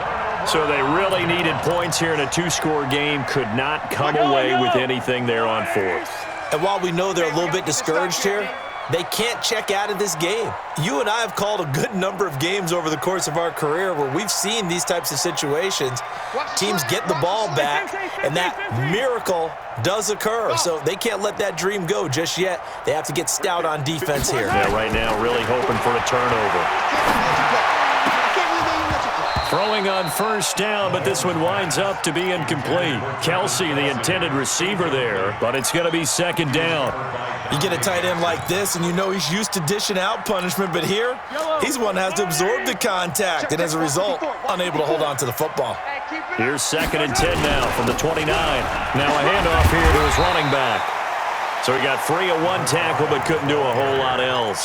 So they really needed points here in a 2-score game. Could not come away with anything there on 4th. And while we know they're a little bit discouraged here, they can't check out of this game. You and I have called a good number of games over the course of our career where we've seen these types of situations. Teams get the ball back, and that miracle does occur. So they can't let that dream go just yet. They have to get stout on defense here. Yeah, right now really hoping for a turnover. Throwing on first down, but this one winds up to be incomplete. Kelsey, the intended receiver there, but it's going to be second down. You get a tight end like this, and you know he's used to dishing out punishment, but here, he's one that has to absorb the contact, and as a result, unable to hold on to the football. Here's second and 10 now from the 29. Now a handoff here to his running back. So he got free of one tackle, but couldn't do a whole lot else.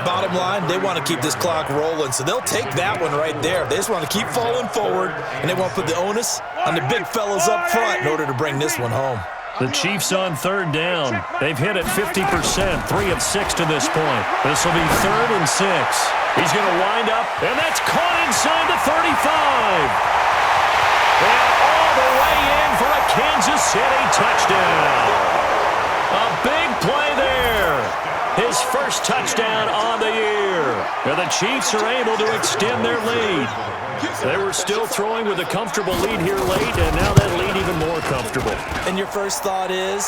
Bottom line, they want to keep this clock rolling, so they'll take that one right there. They just want to keep falling forward, and they want to put the onus on the big fellas up front in order to bring this one home. The Chiefs on third down. They've hit it 50%, 3 of 6 to this point. This will be 3rd and 6. He's going to wind up, and that's caught inside the 35. And all the way in for a Kansas City touchdown. A big play there. His first touchdown on the year. And the Chiefs are able to extend their lead. They were still throwing with a comfortable lead here late, and now that lead even more comfortable. And your first thought is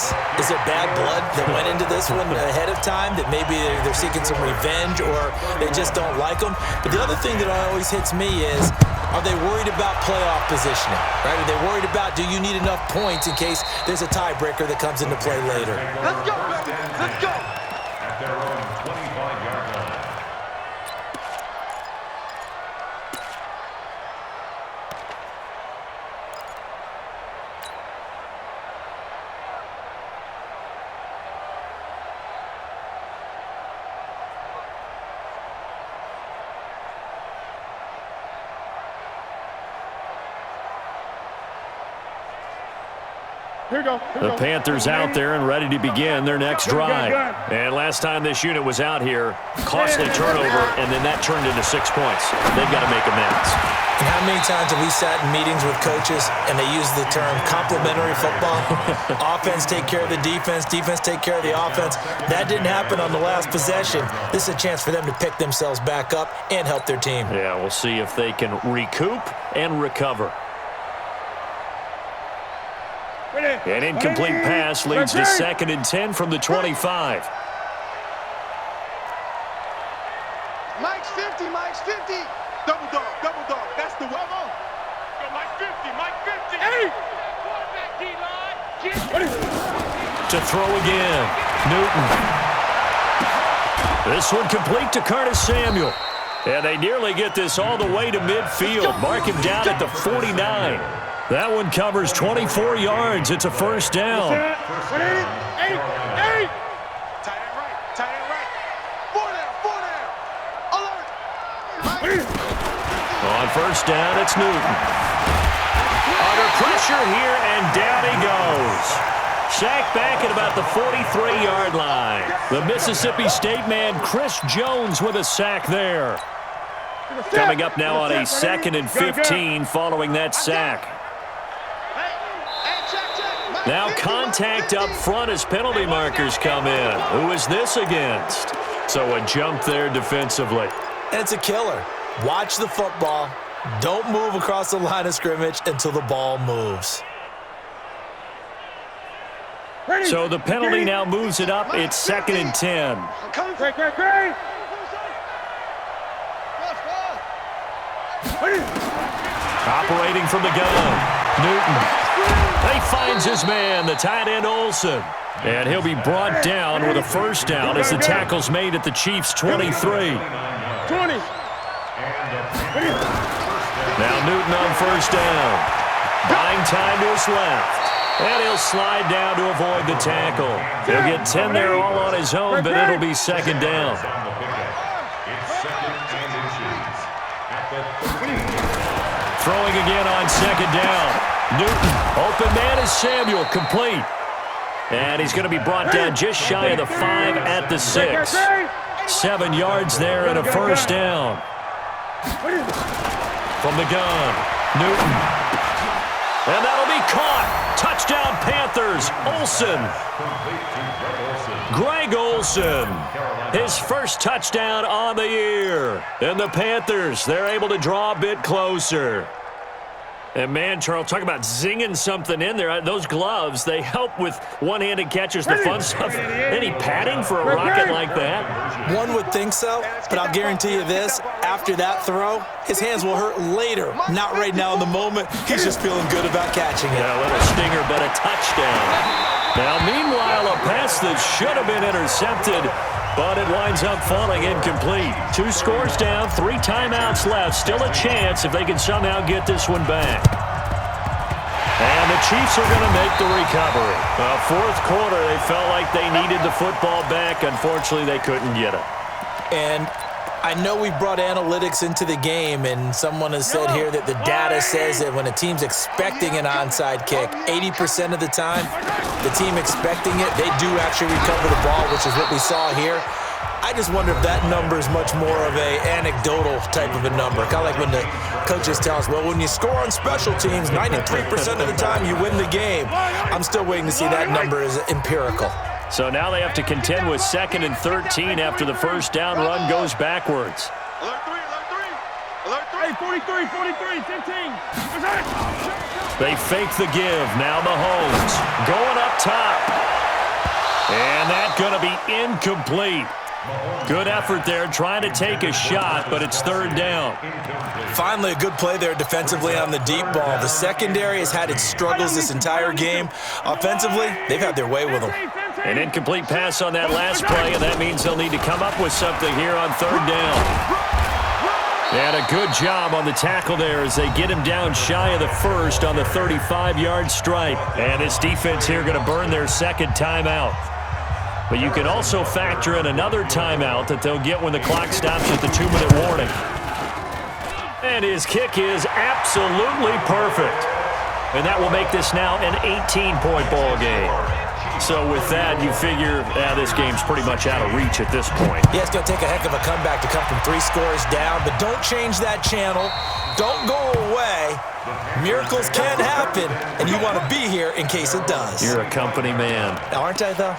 there bad blood that went into this one ahead of time, that maybe they're seeking some revenge or they just don't like them? But the other thing that always hits me is, are they worried about playoff positioning? Right? Are they worried about, do you need enough points in case there's a tiebreaker that comes into play later? Let's go, baby. Let's go. At their own 25-yard line. The Panthers out there and ready to begin their next drive. And last time this unit was out here, costly turnover, and then that turned into 6 points. They've got to make amends. And how many times have we sat in meetings with coaches and they use the term complementary football? Offense take care of the defense, defense take care of the offense. That didn't happen on the last possession. This is a chance for them to pick themselves back up and help their team. Yeah, we'll see if they can recoup and recover. An incomplete pass leads to 2nd and 10 from the 25. Mike's 50, Mike's 50. Double dog, that's the way. Go Mike 50, Mike 50. Hey! Quarterback D-line. To throw again, Newton. This one complete to Curtis Samuel. And they nearly get this all the way to midfield. Mark him down at the 49. That one covers 24 yards. It's a first down. Tight end right. 4 down. Alert. On first down, it's Newton. Under pressure here, and down he goes. Sacked back at about the 43-yard line. The Mississippi State man, Chris Jones, with a sack there. Coming up now on a 2nd and 15 following that sack. Now contact up front as penalty markers come in. Who is this against? So a jump there defensively. And it's a killer. Watch the football. Don't move across the line of scrimmage until the ball moves. So the penalty now moves it up. It's 2nd and 10. Operating from the gun, Newton. He finds his man, the tight end Olsen. And he'll be brought down with a first down as the tackle's made at the Chiefs' 23. 20. Now Newton on first down. Buying time to his left. And he'll slide down to avoid the tackle. He'll get 10 there all on his own, but it'll be second down. Throwing again on second down. Newton, open man is Samuel, complete. And he's going to be brought down just shy of the 5 at the 6. 7 yards there and a first down. From the gun, Newton. And that'll be caught. Touchdown Panthers, Olsen. Greg Olsen, his first touchdown on the year. And the Panthers, they're able to draw a bit closer. And man, Charles, talk about zinging something in there. Those gloves, they help with one-handed catches, the fun stuff. Any padding for a rocket like that? One would think so, but I'll guarantee you this. After that throw, his hands will hurt later. Not right now in the moment. He's just feeling good about catching it. Yeah, a little stinger, but a touchdown. Now, meanwhile, a pass that should have been intercepted, but it winds up falling incomplete. 2 scores down, 3 timeouts left. Still a chance if they can somehow get this one back. And the Chiefs are going to make the recovery. Fourth quarter, they felt like they needed the football back. Unfortunately, they couldn't get it. And I know we brought analytics into the game, and someone has said here that the data says that when a team's expecting an onside kick, 80% of the time, the team expecting it, they do actually recover the ball, which is what we saw here. I just wonder if that number is much more of a anecdotal type of a number. Kind of like when the coaches tell us, well, when you score on special teams, 93% of the time you win the game. I'm still waiting to see that number is empirical. So now they have to contend with 2nd and 13 after the first down run goes backwards. Alert 3, alert 3. Alert 3. 43, 15. They fake the give. Now Mahomes going up top. And that's going to be incomplete. Good effort there, trying to take a shot, but it's 3rd down. Finally, a good play there defensively on the deep ball. The secondary has had its struggles this entire game. Offensively, they've had their way with them. An incomplete pass on that last play, and that means they'll need to come up with something here on 3rd down. And a good job on the tackle there as they get him down shy of the first on the 35-yard stripe. And this defense here going to burn their 2nd timeout. But you can also factor in another timeout that they'll get when the clock stops at the 2-minute warning. And his kick is absolutely perfect. And that will make this now an 18-point ball game. So with that, you figure this game's pretty much out of reach at this point. Yeah, it's going to take a heck of a comeback to come from 3 scores down, but don't change that channel. Don't go away. Miracles can happen, and you want to be here in case it does. You're a company man. Aren't I, though?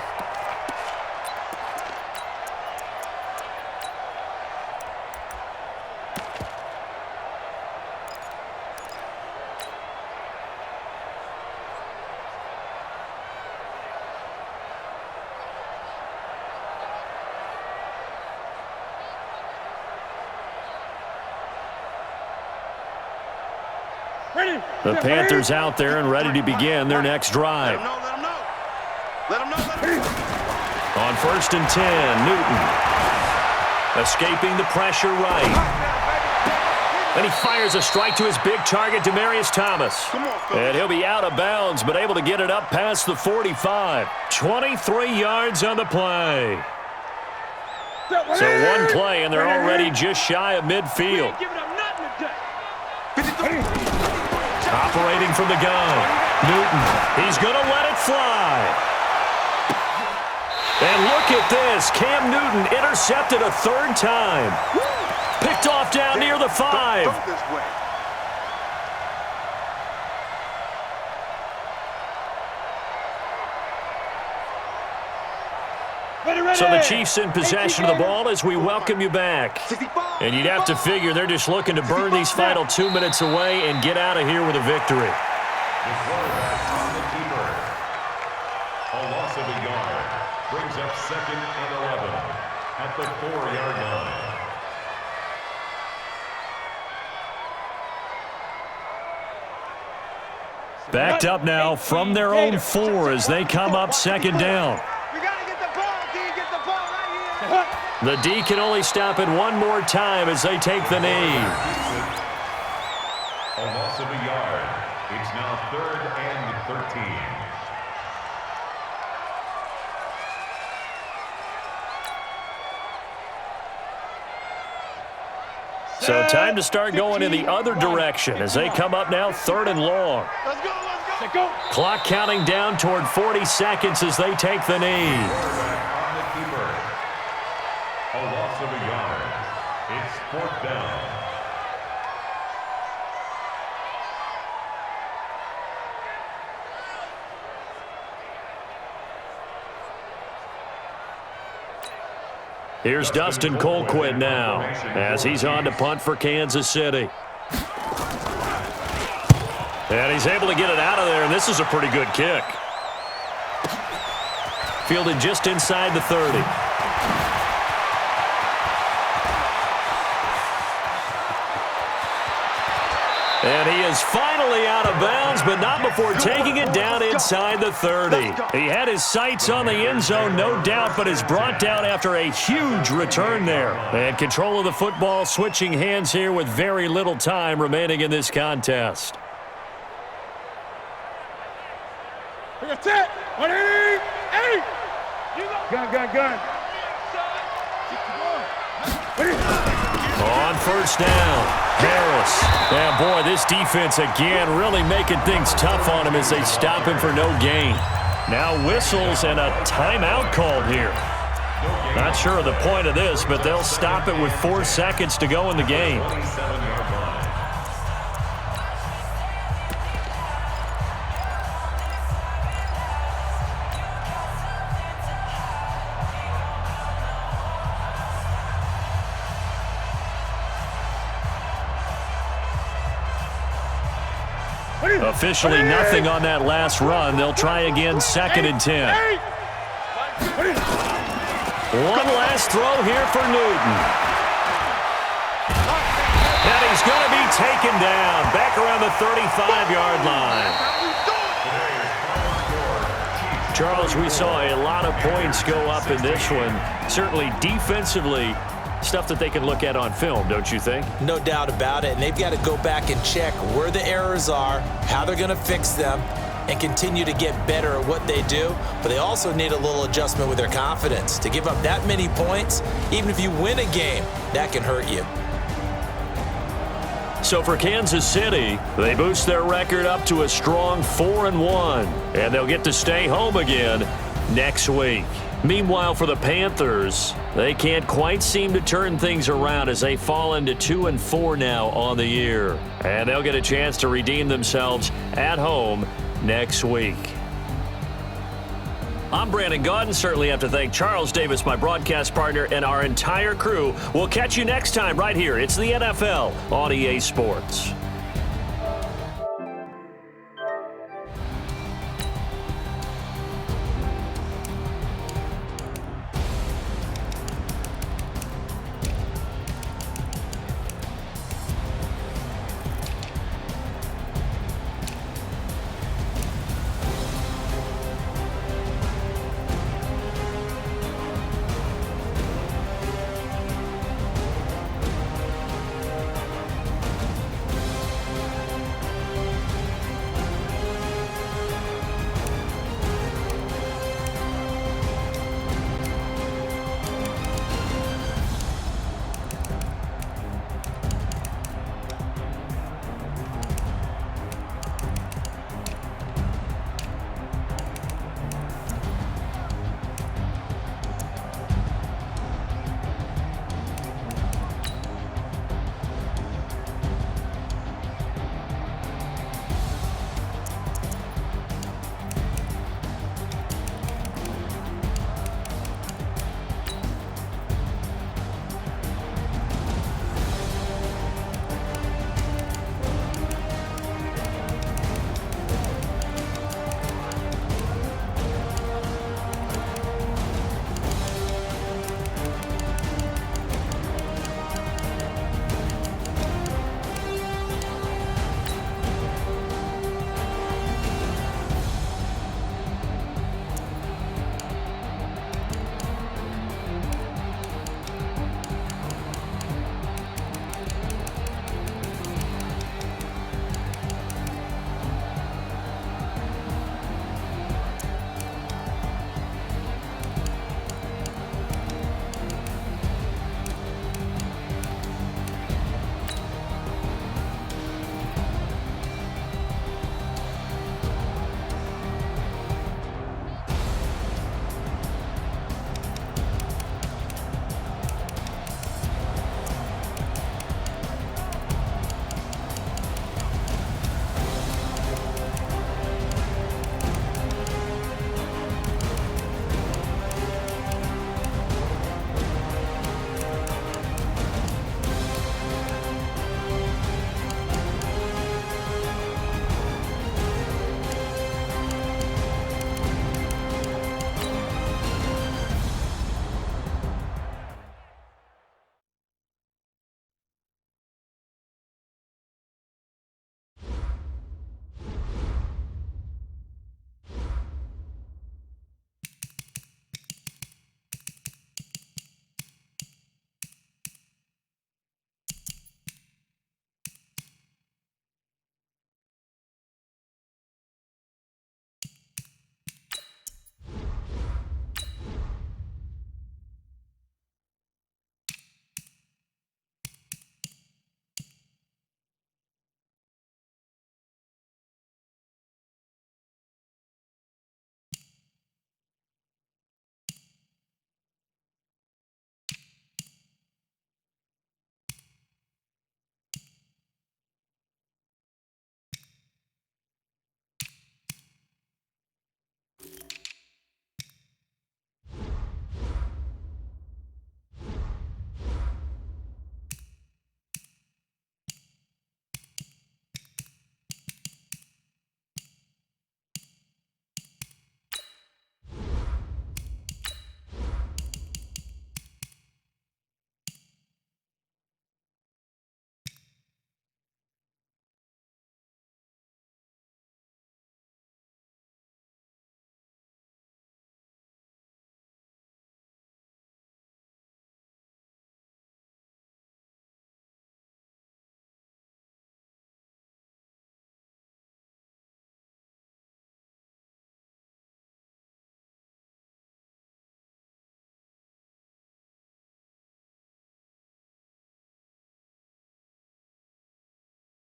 The Panthers out there and ready to begin their next drive. Let him know. On 1st and 10, Newton. Escaping the pressure right. Then he fires a strike to his big target, Demaryius Thomas. And he'll be out of bounds, but able to get it up past the 45. 23 yards on the play. So one play, and they're already just shy of midfield. Operating from the gun, Newton. He's going to let it fly. And look at this. Cam Newton intercepted a 3rd time. Picked off down near the 5. So the Chiefs in possession of the ball as we welcome you back. And you'd have to figure they're just looking to burn these final 2 minutes away and get out of here with a victory. The quarterback on the keeper. A loss of a yard brings up 2nd and 11 at the 4-yard line. Backed up now from their own 4 as they come up 2nd down. The D can only stop it one more time as they take the knee. A loss of a yard. It's now 3rd and 13. So time to start going in the other direction as they come up now 3rd and long. Let's go. Clock counting down toward 40 seconds as they take the knee. On the keeper. A loss of a yard. It's 4th down. Here's Dustin Colquitt now as he's on to punt for Kansas City. And he's able to get it out of there, and this is a pretty good kick. Fielded just inside the 30. And he is finally out of bounds, but not before taking it down inside the 30. He had his sights on the end zone, no doubt, but is brought down after a huge return there. And control of the football switching hands here with very little time remaining in this contest. That's it. 180. Gun. On first down, Harris. And boy, this defense again really making things tough on him as they stop him for no gain. Now whistles and a timeout called here. Not sure of the point of this, but they'll stop it with 4 seconds to go in the game. Officially nothing on that last run. They'll try again, 2nd and 10. One last throw here for Newton. And he's going to be taken down back around the 35-yard line. Charles, we saw a lot of points go up in this one. Certainly defensively, stuff that they can look at on film, don't you think? No doubt about it, and they've got to go back and check where the errors are, how they're going to fix them, and continue to get better at what they do. But they also need a little adjustment with their confidence. To give up that many points, even if you win a game, that can hurt you. So for Kansas City, they boost their record up to a strong 4-1, and they'll get to stay home again next week. Meanwhile, for the Panthers, they can't quite seem to turn things around as they fall into 2-4 now on the year. And they'll get a chance to redeem themselves at home next week. I'm Brandon Gaudin. Certainly have to thank Charles Davis, my broadcast partner, and our entire crew. We'll catch you next time right here. It's the NFL on EA Sports.